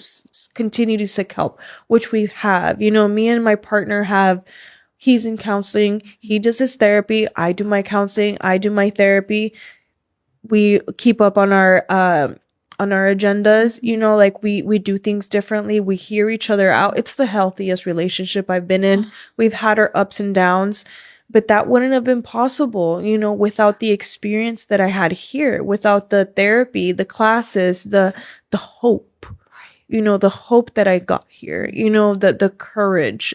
continue to seek help, which we have. Me and my partner he's in counseling, he does his therapy, I do my counseling, I do my therapy. We keep up on our agendas, like we do things differently. We hear each other out. It's the healthiest relationship I've been in. We've had our ups and downs, but that wouldn't have been possible, without the experience that I had here, without the therapy, the classes, the hope, the hope that I got here, the courage,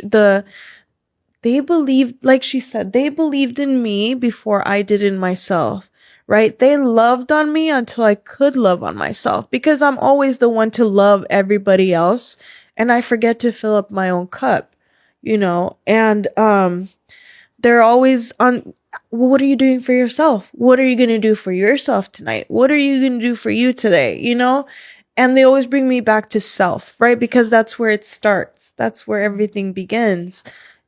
they believed, like she said, they believed in me before I did in myself. Right? They loved on me until I could love on myself, because I'm always the one to love everybody else, and I forget to fill up my own cup, and they're always on, well, what are you doing for yourself? What are you going to do for yourself tonight? What are you going to do for you today? And they always bring me back to self, right? Because that's where it starts. That's where everything begins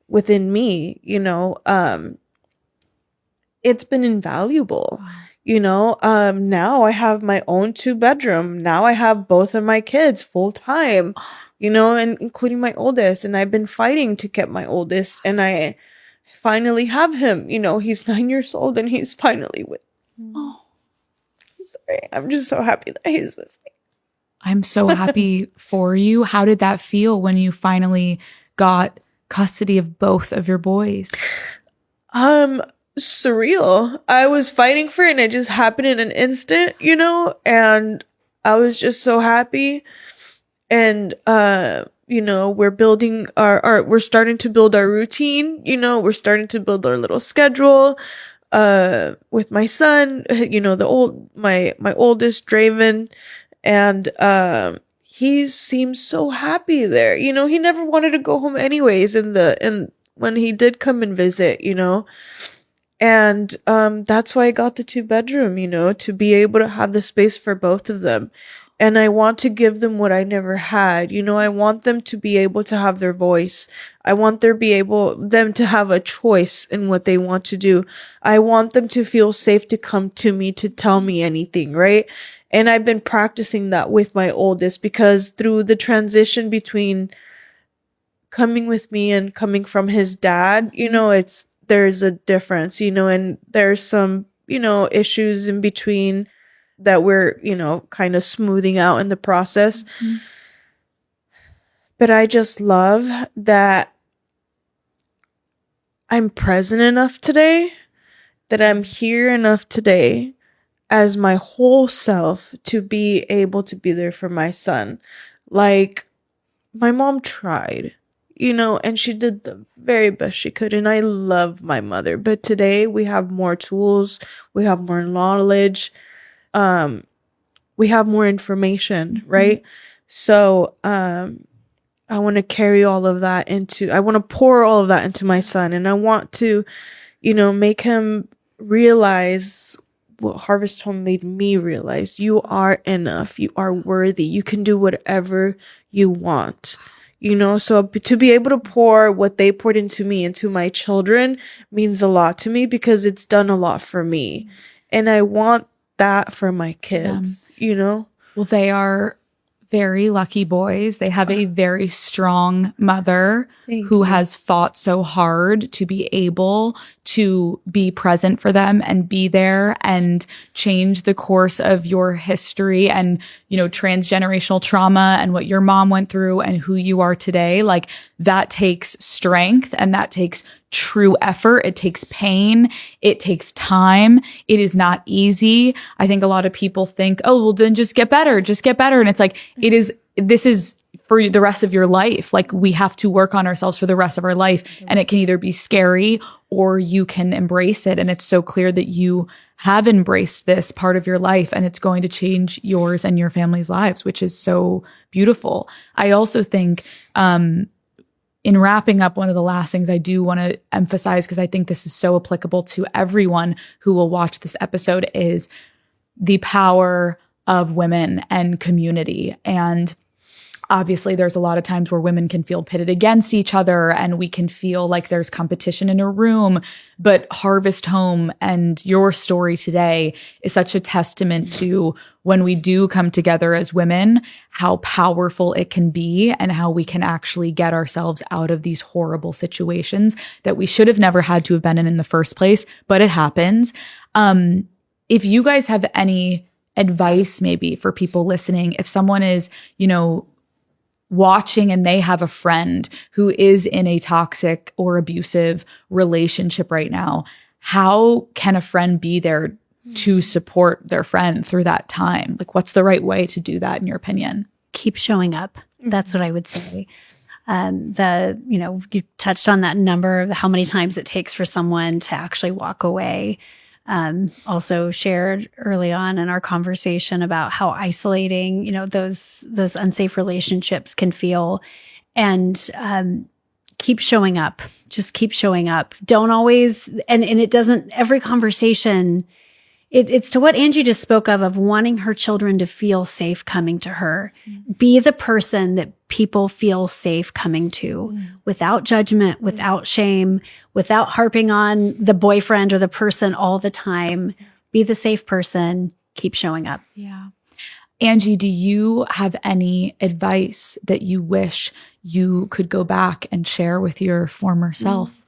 within me, it's been invaluable. Now I have my own 2-bedroom. Now I have both of my kids full time, and including my oldest. And I've been fighting to get my oldest, and I finally have him. He's 9 years old, and he's finally with me. Oh, I'm sorry. I'm just so happy that he's with me. I'm so happy for you. How did that feel when you finally got custody of both of your boys? Surreal. I was fighting for it, and it just happened in an instant, and I was just so happy. And we're building we're starting to build our routine, we're starting to build our little schedule with my son, my oldest Draven, and he seems so happy there. He never wanted to go home anyways, and when he did come and visit, And that's why I got the 2-bedroom, to be able to have the space for both of them. And I want to give them what I never had. I want them to be able to have their voice. I want them to have a choice in what they want to do. I want them to feel safe to come to me to tell me anything, right? And I've been practicing that with my oldest, because through the transition between coming with me and coming from his dad, there's a difference, and there's some, issues in between that we're, kind of smoothing out in the process. Mm-hmm. But I just love that I'm present enough today, that I'm here enough today as my whole self to be able to be there for my son. Like, my mom tried, and she did the very best she could. And I love my mother. But today we have more tools. We have more knowledge. We have more information, right? So, I want to carry all of that I want to pour all of that into my son. And I want to, make him realize what Harvest Home made me realize. You are enough. You are worthy. You can do whatever you want. So to be able to pour what they poured into me, into my children, means a lot to me, because it's done a lot for me. And I want that for my kids, Well, they are very lucky boys. They have a very strong mother who has fought so hard to be able to be present for them and be there and change the course of your history and, transgenerational trauma and what your mom went through and who you are today. Like, that takes strength and that takes true effort. It takes pain. It takes time. It is not easy. I think a lot of people think, oh, well, then just get better. And it's like, this is for the rest of your life. Like, we have to work on ourselves for the rest of our life. And it can either be scary or you can embrace it. And it's so clear that you have embraced this part of your life, and it's going to change yours and your family's lives, which is so beautiful. I also think, in wrapping up, one of the last things I do want to emphasize, because I think this is so applicable to everyone who will watch this episode, is the power of women and community. And obviously, there's a lot of times where women can feel pitted against each other and we can feel like there's competition in a room. But Harvest Home and your story today is such a testament to, when we do come together as women, how powerful it can be and how we can actually get ourselves out of these horrible situations that we should have never had to have been in the first place, but it happens. If you guys have any advice maybe for people listening, if someone is, watching and they have a friend who is in a toxic or abusive relationship right now, how can a friend be there to support their friend through that time? Like, what's the right way to do that in your opinion? Keep showing up. That's what I would say. You touched on that number of how many times it takes for someone to actually walk away. Also shared early on in our conversation about how isolating, those unsafe relationships can feel, and, keep showing up. Just keep showing up. Don't always, and it doesn't, every conversation, it's to what Angie just spoke of wanting her children to feel safe coming to her. Be the person that people feel safe coming to, without judgment, without shame, without harping on the boyfriend or the person all the time. Be the safe person. Keep showing up. Yeah. Angie, do you have any advice that you wish you could go back and share with your former self?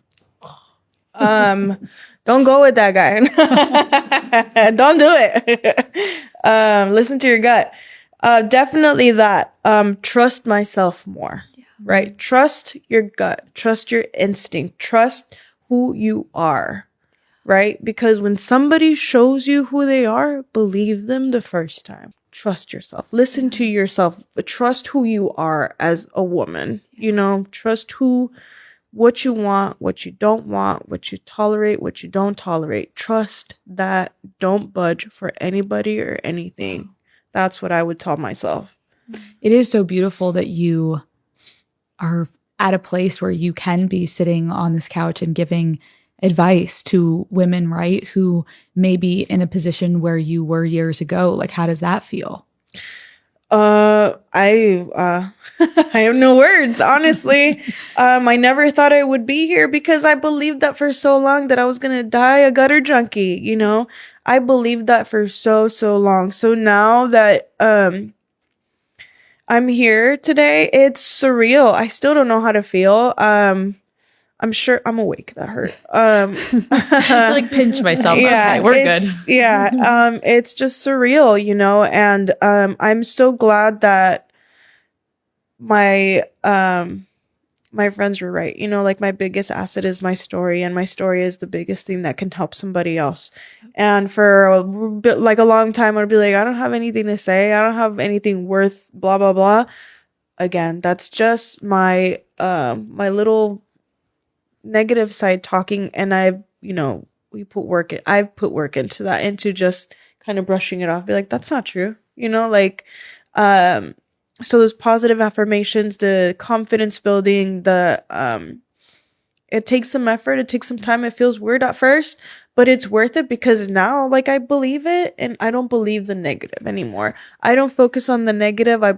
Don't go with that guy. Don't do it. Listen to your gut. Definitely that. Trust myself more, right? Trust your gut. Trust your instinct. Trust who you are, right? Because when somebody shows you who they are, believe them the first time. Trust yourself. Listen to yourself. Trust who you are as a woman. Trust what you want, what you don't want, what you tolerate, what you don't tolerate. Trust that. Don't budge for anybody or anything. That's what I would tell myself. It is so beautiful that you are at a place where you can be sitting on this couch and giving advice to women, right, who may be in a position where you were years ago? Like, how does that feel? I I have no words, honestly. I never thought I would be here because I believed that for so long that I was gonna die a gutter junkie, you know? I believed that for so long. So now that I'm here today, it's surreal. I still don't know how to feel. I'm sure I'm awake. That hurt. Like pinch myself. Yeah, okay, we're good. Yeah. It's just surreal, you know, and I'm so glad that my my friends were right. You know, like my biggest asset is my story, and my story is the biggest thing that can help somebody else. And for a bit, like a long time, I'd be like, I don't have anything to say. I don't have anything worth blah blah blah. Again, that's just my my little negative side talking, and I've put work into that, into just kind of brushing it off, be like, that's not true, you know, like so those positive affirmations, the confidence building, the it takes some effort, it takes some time, it feels weird at first, but it's worth it, because now, like, I believe it, and I don't believe the negative anymore. I don't focus on the negative. I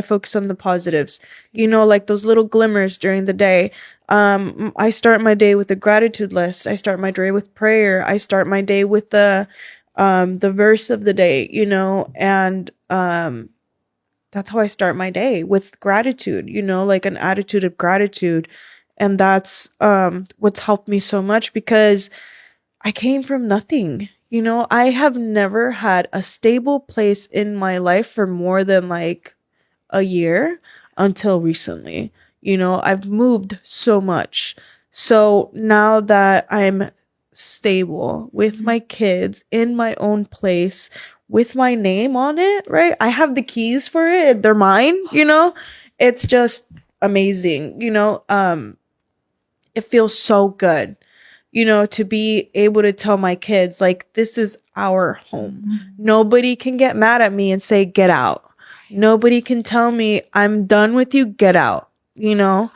focus on the positives, you know, like those little glimmers during the day. I start my day with a gratitude list. I start my day with prayer. I start my day with the verse of the day, you know, and that's how I start my day, with gratitude, you know, like an attitude of gratitude. And that's what's helped me so much, because I came from nothing. You know, I have never had a stable place in my life for more than like a year until recently. You know, I've moved so much. So now that I'm stable with my kids in my own place with my name on it, right? I have the keys for it. They're mine, you know? It's just amazing, you know? It feels so good, you know, to be able to tell my kids, like, this is our home. Mm-hmm. Nobody can get mad at me and say, get out. Nobody can tell me, I'm done with you, get out. You know,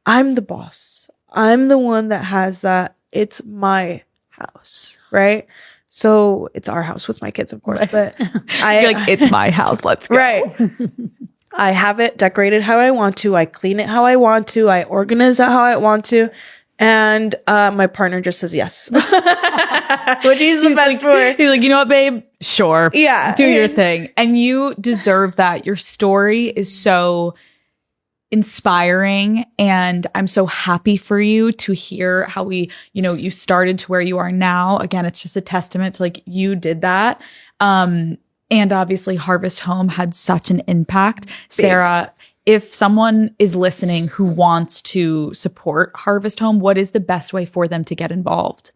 I'm the boss. I'm the one that has that. It's my house, right? So it's our house with my kids, of course, but You're like, it's my house. Let's go. Right. I have it decorated how I want to. I clean it how I want to. I organize it how I want to. And my partner just says yes. Which he's the best for. He's like, you know what, babe? Sure. Yeah. Do your thing. And you deserve that. Your story is so inspiring, and I'm so happy for you to hear how you started to where you are now. Again, it's just a testament to, like, you did that. And obviously Harvest Home had such an impact. Big. Sarah, if someone is listening who wants to support Harvest Home, what is the best way for them to get involved?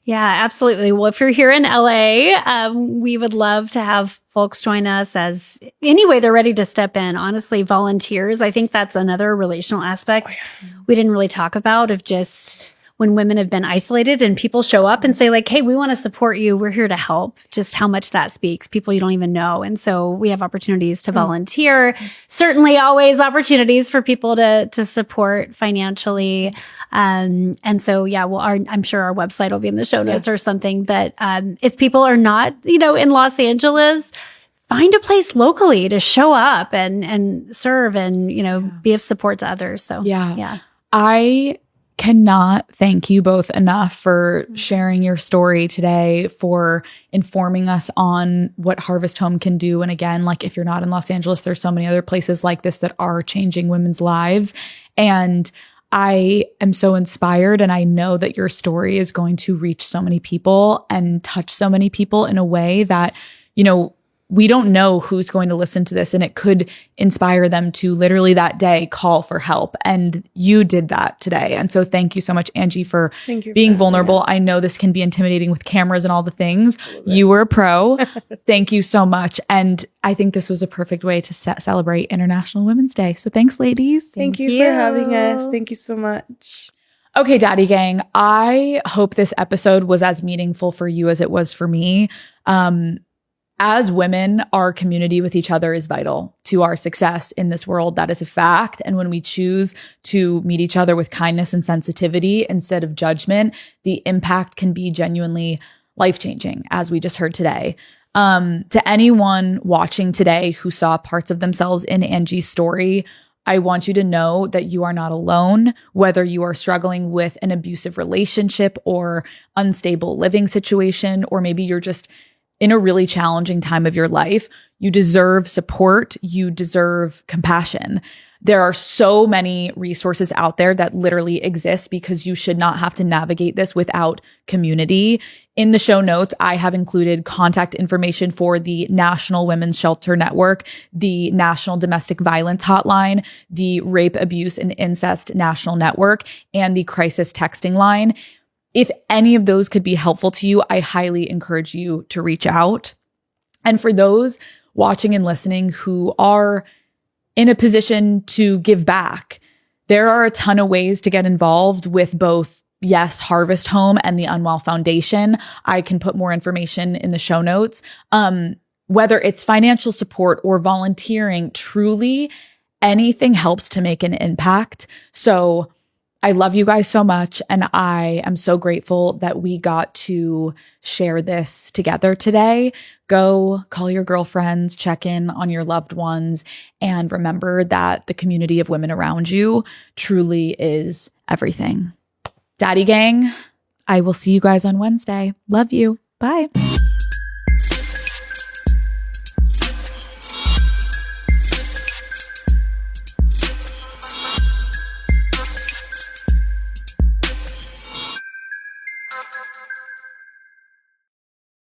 Yeah, absolutely. Well, if you're here in LA, we would love to have folks join us as any way they're ready to step in. Honestly, volunteers, I think that's another relational aspect we didn't really talk about, of just when women have been isolated and people show up and say, like, hey, we want to support you. We're here to help. Just how much that speaks. People you don't even know. And so we have opportunities to volunteer. Certainly always opportunities for people to support financially. And so, yeah, well, I'm sure our website will be in the show notes or something. But if people are not, in Los Angeles, find a place locally to show up and serve and, be of support to others. So, yeah. I cannot thank you both enough for sharing your story today, for informing us on what Harvest Home can do. And again, like, if you're not in Los Angeles, there's so many other places like this that are changing women's lives. And I am so inspired, and I know that your story is going to reach so many people and touch so many people in a way that, we don't know who's going to listen to this, and it could inspire them to literally that day call for help. And you did that today. And so thank you so much, Angie, for being vulnerable. I know this can be intimidating with cameras and all the things. You were a pro. Thank you so much. And I think this was a perfect way to celebrate International Women's Day. So thanks, ladies. Thank you for having us. Thank you so much. Okay, Daddy Gang, I hope this episode was as meaningful for you as it was for me. As women, our community with each other is vital to our success in this world. That is a fact. And when we choose to meet each other with kindness and sensitivity instead of judgment, the impact can be genuinely life-changing, as we just heard today. To anyone watching today who saw parts of themselves in Angie's story, I want you to know that you are not alone, whether you are struggling with an abusive relationship or unstable living situation, or maybe you're just in a really challenging time of your life. You deserve support. You deserve compassion. There are so many resources out there that literally exist because you should not have to navigate this without community. In the show notes, I have included contact information for the National Women's Shelter Network, the National Domestic Violence Hotline, the Rape, Abuse, and Incest National Network, and the Crisis Texting Line. If any of those could be helpful to you, I highly encourage you to reach out. And for those watching and listening who are in a position to give back, there are a ton of ways to get involved with both, yes, Harvest Home and the Unwell Foundation. I can put more information in the show notes. Whether it's financial support or volunteering, truly anything helps to make an impact. So I love you guys so much, and I am so grateful that we got to share this together today. Go call your girlfriends, check in on your loved ones, and remember that the community of women around you truly is everything. Daddy gang, I will see you guys on Wednesday. Love you. Bye.